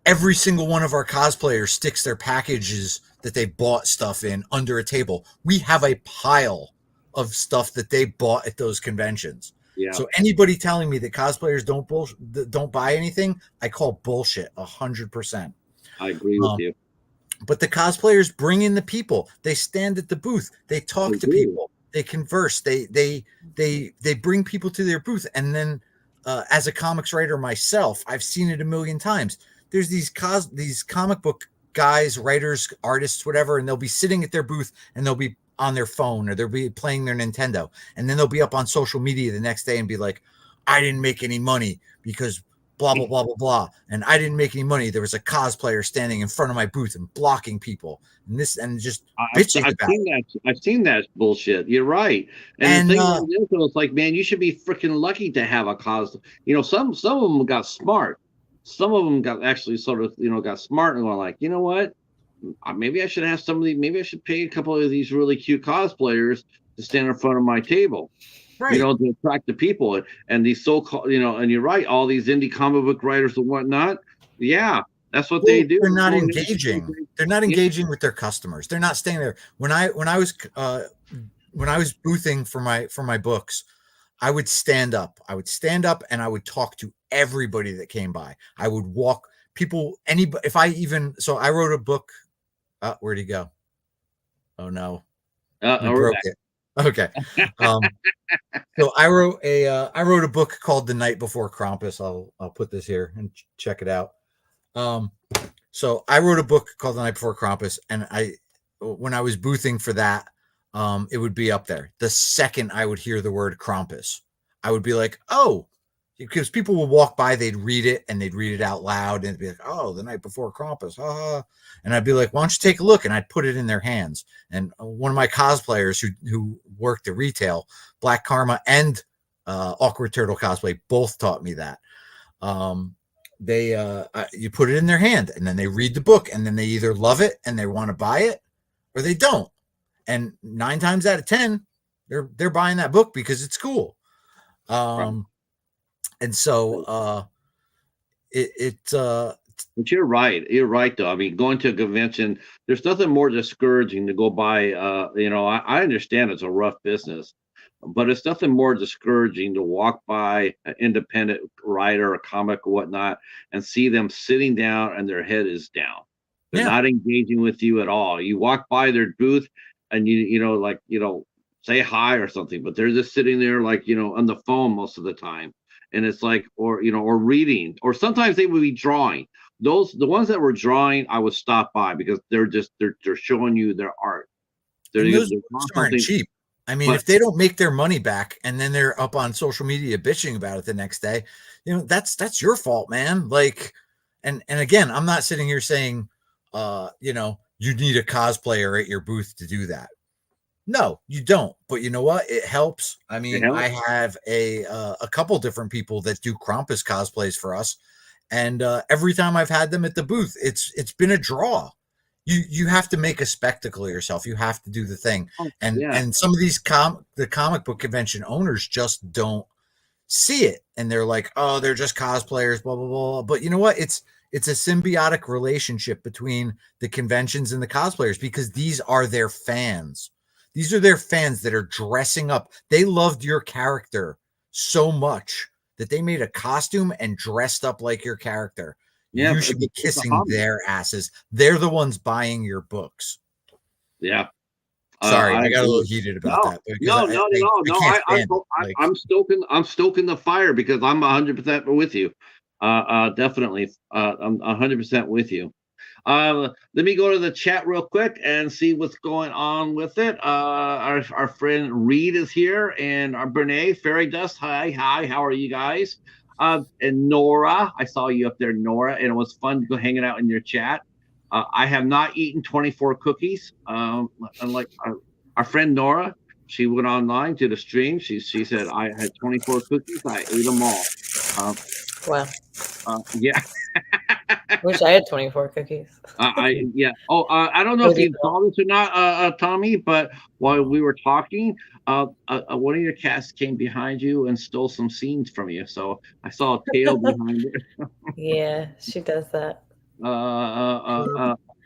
every single one of our cosplayers sticks their packages that they bought stuff in under a table. We have a pile of stuff that they bought at those conventions. Yeah. So anybody telling me that cosplayers don't buy anything, I call bullshit 100%. I agree with you. But the cosplayers bring in the people. They stand at the booth. They talk to people. They converse. They bring people to their booth. And then, as a comics writer myself, I've seen it a million times. There's these comic book guys, writers, artists, whatever, and they'll be sitting at their booth and they'll be on their phone or they'll be playing their Nintendo, and then they'll be up on social media the next day and be like, I didn't make any money because blah blah blah blah blah, and I didn't make any money. There was a cosplayer standing in front of my booth and blocking people, and just bitching about it. I've seen that bullshit. You're right. And the thing is, it's like, man, you should be freaking lucky to have a cos. Some of them got smart. Some of them got actually sort of got smart and were like, you know what? Maybe I should have somebody. Maybe I should pay a couple of these really cute cosplayers to stand in front of my table, right? To attract the people. And these so-called, and you're right, all these indie comic book writers and whatnot. Yeah, that's what they do. They're not engaging. They're not engaging with their customers. They're not staying there. When I was boothing for my books, I would stand up. And I would talk to everybody that came by. I would walk people. Anybody. So I wrote a book. Where'd he go? Oh no, I broke it. Okay. So I wrote a book called The Night Before Krampus. I'll put this here and check it out. So I wrote a book called The Night Before Krampus, and when I was boothing for that, it would be up there. The second I would hear the word Krampus, I would be like, oh, because people would walk by, they'd read it and they'd read it out loud and it'd be like, oh, The Night Before Krampus. And I'd be like, why don't you take a look? And I'd put it in their hands. And one of my cosplayers who worked at retail, Black Karma and Awkward Turtle Cosplay, both taught me that. You put it in their hand and then they read the book and then they either love it and they want to buy it or they don't. And 9 times out of 10, they're buying that book because it's cool. And so but you're right though. I mean, going to a convention, there's nothing more discouraging to go by. I understand it's a rough business, but it's nothing more discouraging to walk by an independent writer, a comic or whatnot, and see them sitting down and their head is down. They're not engaging with you at all. You walk by their booth and say hi or something, but they're just sitting there on the phone most of the time. And it's like, or reading, or sometimes they would be drawing. The ones that were drawing, I would stop by because they're showing you their art. Those aren't cheap. I mean, if they don't make their money back and then they're up on social media bitching about it the next day, that's your fault, man. Like, and again, I'm not sitting here saying, you need a cosplayer at your booth to do that. No, you don't. But you know what? It helps. I mean, I have a couple different people that do Krampus cosplays for us, and every time I've had them at the booth, it's been a draw. You have to make a spectacle of yourself. You have to do the thing, and some of these the comic book convention owners just don't see it, and they're like, oh, they're just cosplayers, blah blah blah. But you know what? It's a symbiotic relationship between the conventions and the cosplayers because these are their fans. These are their fans that are dressing up. They loved your character so much that they made a costume and dressed up like your character. Yeah, you should be kissing their asses. They're the ones buying your books. Yeah. Sorry, I got a little heated about that. No. I'm stoking the fire because I'm 100% with you. Definitely. I'm 100% with you. Let me go to the chat real quick and see what's going on with it. Our friend Reed is here, and our Brene Fairy Dust. Hi, how are you guys? And Nora, I saw you up there, Nora, and it was fun to go hanging out in your chat. I have not eaten 24 cookies. Unlike our friend Nora, she went online to the stream. She said I had 24 cookies. I ate them all. Wow. Yeah. Wish I had 24 cookies. Yeah. Oh, I don't know if you saw this or not, Tommy, but while we were talking, one of your cats came behind you and stole some scenes from you. So I saw a tail behind it. Yeah, she does that.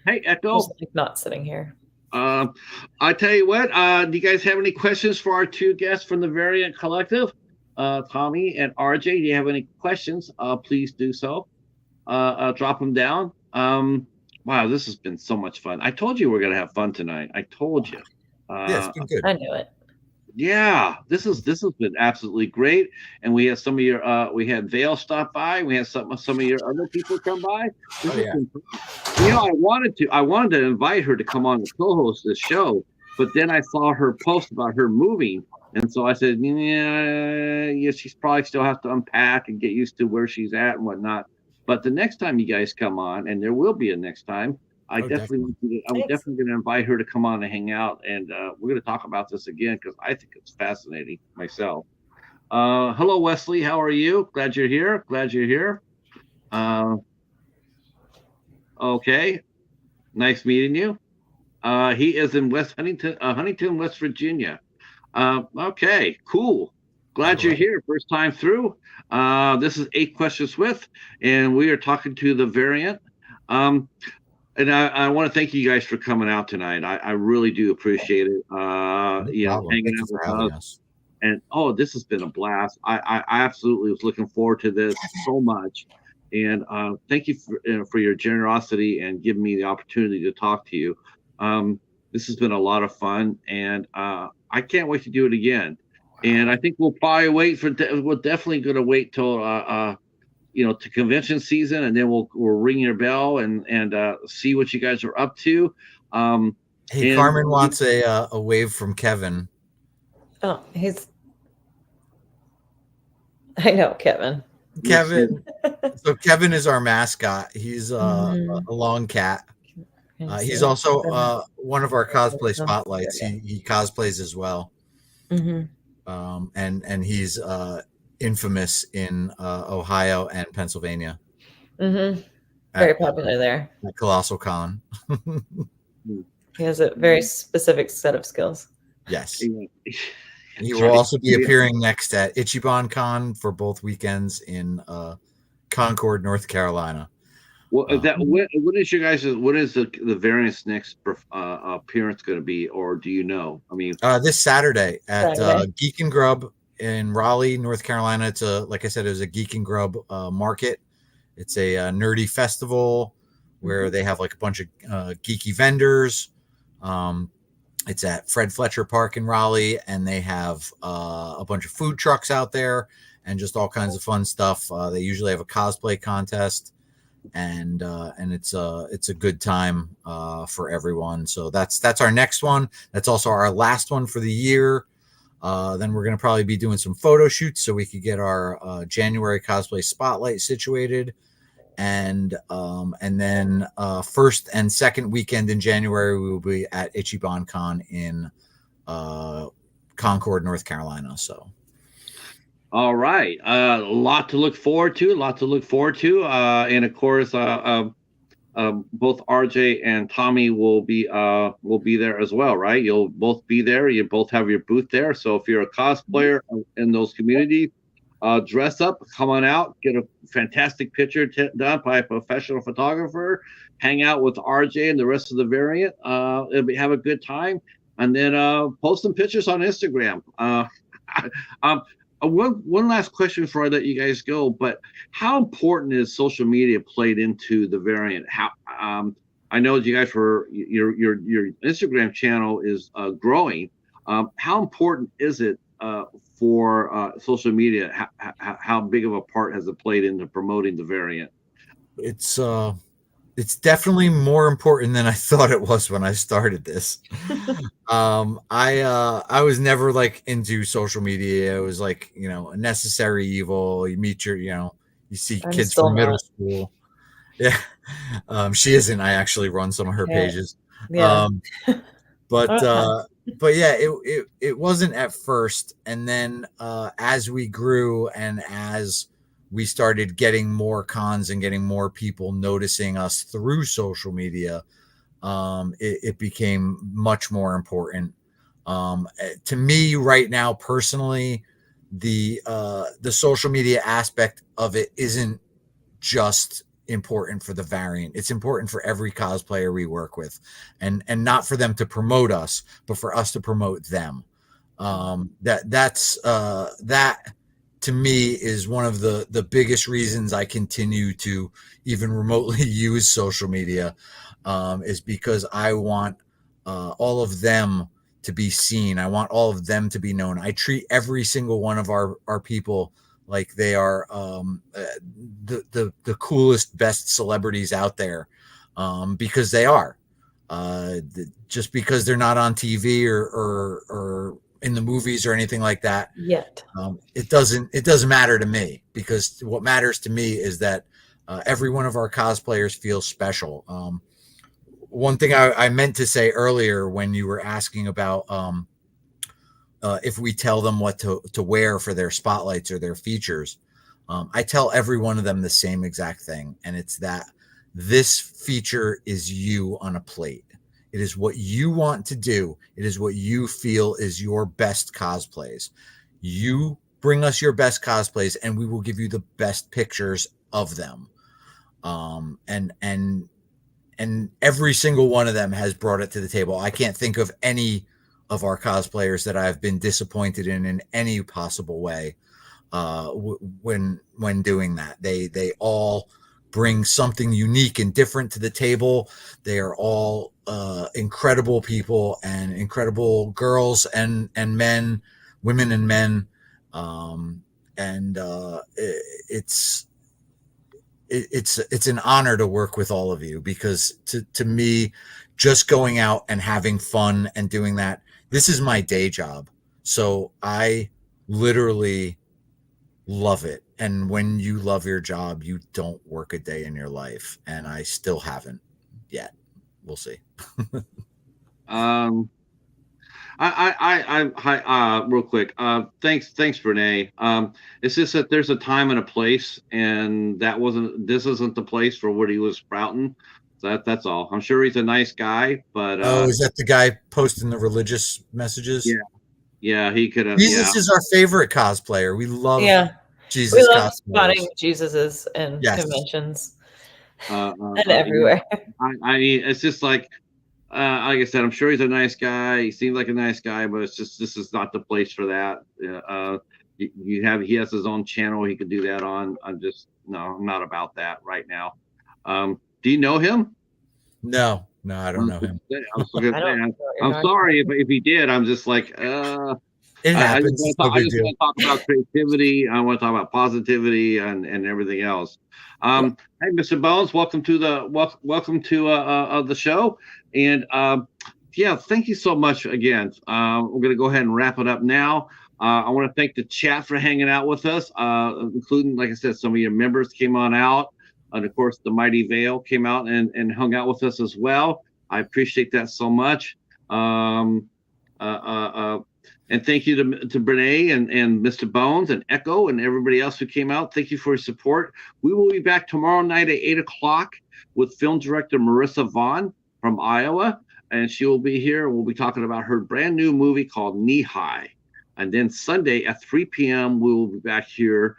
Hey, Echo. Just like not sitting here. I tell you what. Do you guys have any questions for our two guests from the Variant Collective, Tommy and RJ? Do you have any questions? Please do so. Drop them down. Wow, this has been so much fun. I told you we're gonna have fun tonight. I told you. Yeah, it's been good. I knew it. Yeah, this has been absolutely great. And we had some of your we had Vale stop by. We had some of your other people come by. This has been, I wanted to invite her to come on and co-host this show, but then I saw her post about her moving. And so I said, yeah, she's probably still has to unpack and get used to where she's at and whatnot. But the next time you guys come on, and there will be a next time, I'm definitely going to invite her to come on and hang out, and we're going to talk about this again because I think it's fascinating myself. Hello, Wesley. How are you? Glad you're here. Okay. Nice meeting you. He is in Huntington, West Virginia. Okay, cool. Glad you're here. First time through. This is 8 Questions With, and we are talking to the Variant. And I want to thank you guys for coming out tonight. I really do appreciate it. Hanging out with us. And this has been a blast. I absolutely was looking forward to this so much. And thank you for your generosity and giving me the opportunity to talk to you. This has been a lot of fun, and I can't wait to do it again. And I think we'll probably we're definitely going to wait till to convention season, and then we'll ring your bell and see what you guys are up to. Hey, Carmen wants a wave from Kevin. Oh, I know Kevin. So Kevin is our mascot. He's a long cat. He's also one of our cosplay spotlights. He cosplays as well. Mm-hmm. And he's infamous in Ohio and Pennsylvania. Mm-hmm. Very popular there. At Colossal Con. He has a very specific set of skills. Yes. He will also be appearing next at Ichiban Con for both weekends in Concord, North Carolina. Well, what is the Variant's next appearance going to be, or do you know? I mean, this Saturday at Geek and Grub in Raleigh, North Carolina. It's like I said, it was a Geek and Grub market. It's a nerdy festival where they have like a bunch of geeky vendors. It's at Fred Fletcher Park in Raleigh, and they have a bunch of food trucks out there and just all kinds of fun stuff. They usually have a cosplay contest, and it's a good time for everyone. So that's our next one. That's also our last one for the year. Then we're going to probably be doing some photo shoots so we could get our January cosplay spotlight situated. And then first and second weekend in January, we will be at Ichiban Con in Concord, North Carolina. So, all right, a lot to look forward to. And of course, both RJ and Tommy will be there as well, right? You'll both be there. You both have your booth there. So if you're a cosplayer in those communities, dress up, come on out, get a fantastic picture done by a professional photographer, hang out with RJ and the rest of the Variant, have a good time, and then post some pictures on Instagram. One last question before I let you guys go, but how important is social media played into the Variant? How I know you guys your Instagram channel is growing. How important is it for social media? How big of a part has it played into promoting the Variant? It's definitely more important than I thought it was when I started this. I was never like into social media. It was like, a necessary evil. You meet you see kids from middle school. Yeah. She isn't. I actually run some of her pages. Yeah. But but yeah, it wasn't at first, and then as we grew and as we started getting more cons and getting more people noticing us through social media, it became much more important. To me right now personally, the social media aspect of it isn't just important for the variant. It's important for every cosplayer we work with, and not for them to promote us, but for us to promote them. That to me is one of the biggest reasons I continue to even remotely use social media, is because I want all of them to be seen. I want all of them to be known. I treat every single one of our people like they are the coolest, best celebrities out there, because they are. Just because they're not on TV or in the movies or anything like that, Yet. it doesn't matter to me, because what matters to me is that every one of our cosplayers feels special. One thing I meant to say earlier when you were asking about if we tell them what to wear for their spotlights or their features, I tell every one of them the same exact thing, and it's that this feature is you on a plate. It is what you want to do. It is what you feel is your best cosplays. You bring us your best cosplays, and we will give you the best pictures of them. And every single one of them has brought it to the table. I can't think of any of our cosplayers that I've been disappointed in any possible way when doing that. They all bring something unique and different to the table. They are all incredible people, and incredible girls and men, women and men. It's an honor to work with all of you, because to me, just going out and having fun and doing that, this is my day job. So I literally love it. And when you love your job, you don't work a day in your life. And I still haven't yet. We'll see. Hi, real quick. Thanks, Renee. It's just that there's a time and a place, and this isn't the place for what he was sprouting. So that's all. I'm sure he's a nice guy, but Is that the guy posting the religious messages? yeah, he could have. Jesus is our favorite cosplayer. We love Jesus. We love cosplayers. spotting Jesuses in conventions and everywhere. I mean, it's just like I said, I'm sure he's a nice guy. He seems like a nice guy, but it's just this is not the place for that. He has his own channel he could do that on. I'm not about that right now. Do you know him? No, I don't know him. I'm sorry if he did. I'm just like, it happens. I just want to talk about creativity. I want to talk about positivity and everything else. Hey, Mr. Bones, welcome to the show. And thank you so much again. We're going to go ahead and wrap it up now. I want to thank the chat for hanging out with us, including, like I said, some of your members came on out. And of course, the mighty Vale came out and hung out with us as well. I appreciate that so much. And thank you to Brene and Mr. Bones and Echo and everybody else who came out. Thank you for your support. We will be back tomorrow night at 8 o'clock with film director Marissa Vaughn from Iowa. And she will be here. We'll be talking about her brand new movie called Knee High. And then Sunday at 3 p.m., we will be back here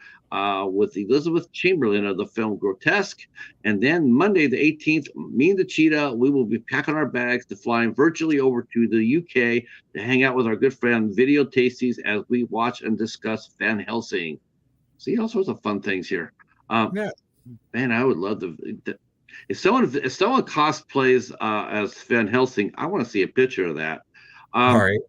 with Elizabeth Chamberlain of the film Grotesque. And then Monday the 18th, me and the Cheetah, we will be packing our bags to flying virtually over to the UK to hang out with our good friend Video Tasties as we watch and discuss Van Helsing. See all sorts of fun things here. Man, I would love to. If someone cosplays as Van Helsing, I want to see a picture of that. All right.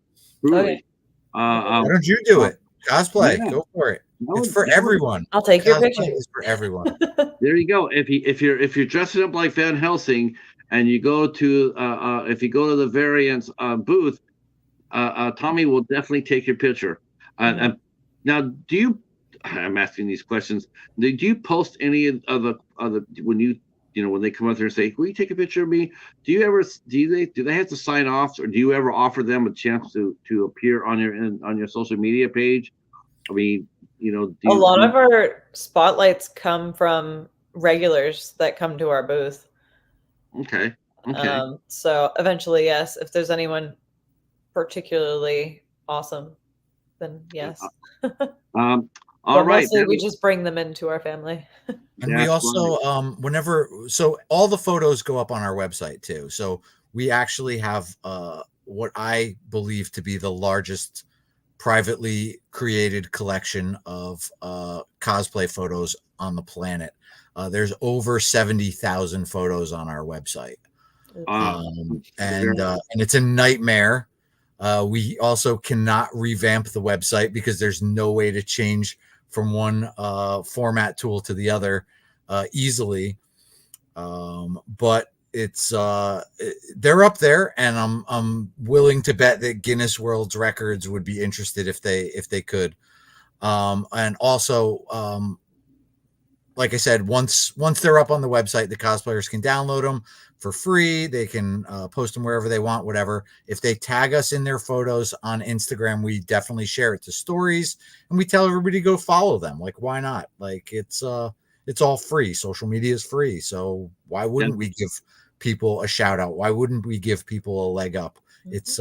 Really. Why don't you do it? Cosplay. Yeah. Go for it. It's for everyone. I'll take your picture. It's for everyone. There you go. If you're dressing up like Van Helsing and you go to if you go to the variants booth, Tommy will definitely take your picture. And now, I'm asking these questions. Did you post any of the when you when they come up there and say, "Will you take a picture of me?" Do they have to sign off, or do you ever offer them a chance to appear on your social media page? I mean, do A you? lot of our spotlights come from regulars that come to our booth. Okay. Okay. So eventually, yes, if there's anyone particularly awesome, then yes. All But right. mostly we just bring them into our family. And we That's right. also, so all the photos go up on our website too. So we actually have what I believe to be the largest privately created collection of cosplay photos on the planet. There's over 70,000 photos on our website. And it's a nightmare. We also cannot revamp the website because there's no way to change from one format tool to the other easily. But it's they're up there, and I'm willing to bet that Guinness World Records would be interested if they could. And also, like I said, once they're up on the website, the cosplayers can download them for free. They can post them wherever they want, whatever. If they tag us in their photos on Instagram, we definitely share it to stories, and we tell everybody to go follow them. Like, why not? Like, it's all free. Social media is free, so why wouldn't we give people a shout out? Why wouldn't we give people a leg up? It's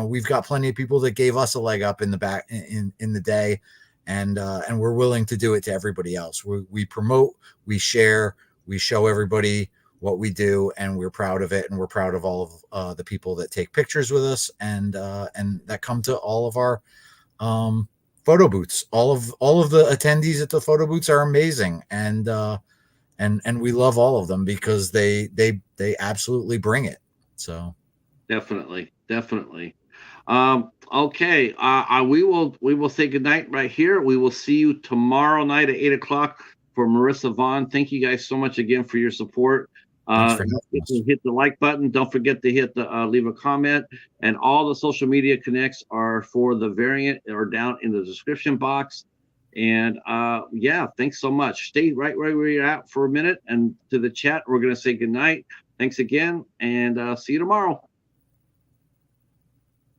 we've got plenty of people that gave us a leg up in the back in the day, and we're willing to do it to everybody else. We promote, we share, we show everybody what we do, and we're proud of it, and we're proud of all of the people that take pictures with us, and that come to all of our photo booths. All of the attendees at the photo booths are amazing, and we love all of them because they absolutely bring it. So definitely. Okay. We will say goodnight right here. We will see you tomorrow night at 8:00 for Marissa Vaughn. Thank you guys so much again for your support. thanks for Don't forget having us. to hit the like button. Don't forget to hit the leave a comment, and all the social media connects are for the variant or down in the description box. And yeah, thanks so much. Stay right where you're at for a minute, and to the chat, we're gonna say goodnight. Thanks again, and see you tomorrow.